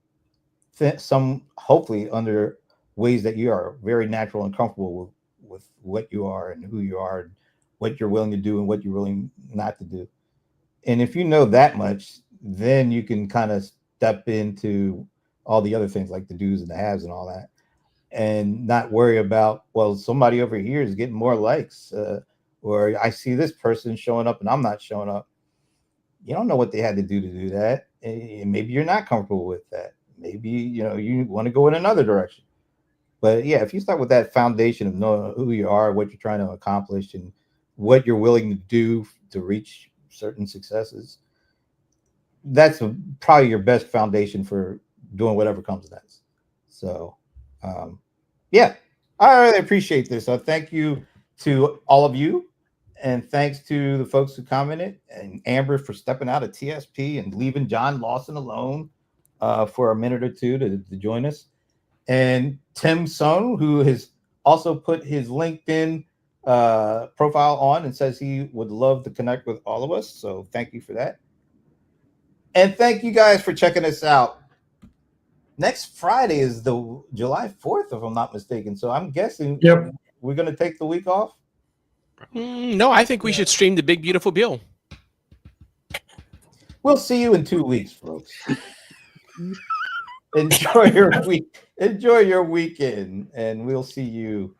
some, hopefully under ways that you are very natural and comfortable with what you are and who you are and what you're willing to do and what you're willing not to do. And if you know that much, then you can kind of step into all the other things like the do's and the haves and all that, and not worry about, well, somebody over here is getting more likes, or I see this person showing up and I'm not showing up. You don't know what they had to do that. And maybe you're not comfortable with that. Maybe, you know, you want to go in another direction. But yeah, if you start with that foundation of knowing who you are, what you're trying to accomplish, and what you're willing to do to reach certain successes, that's probably your best foundation for doing whatever comes next. So, yeah, I really appreciate this. So thank you to all of you. And thanks to the folks who commented, and Amber for stepping out of TSP and leaving John Lawson alone for a minute or two to join us. And Tim Sohn, who has also put his LinkedIn profile on and says he would love to connect with all of us. So thank you for that. And thank you guys for checking us out. Next Friday is the July 4th, if I'm not mistaken. So I'm guessing we're going to take the week off. No, I think we should stream the Big Beautiful Bill. We'll see you in 2 weeks, folks. Enjoy your week. Enjoy your weekend, and we'll see you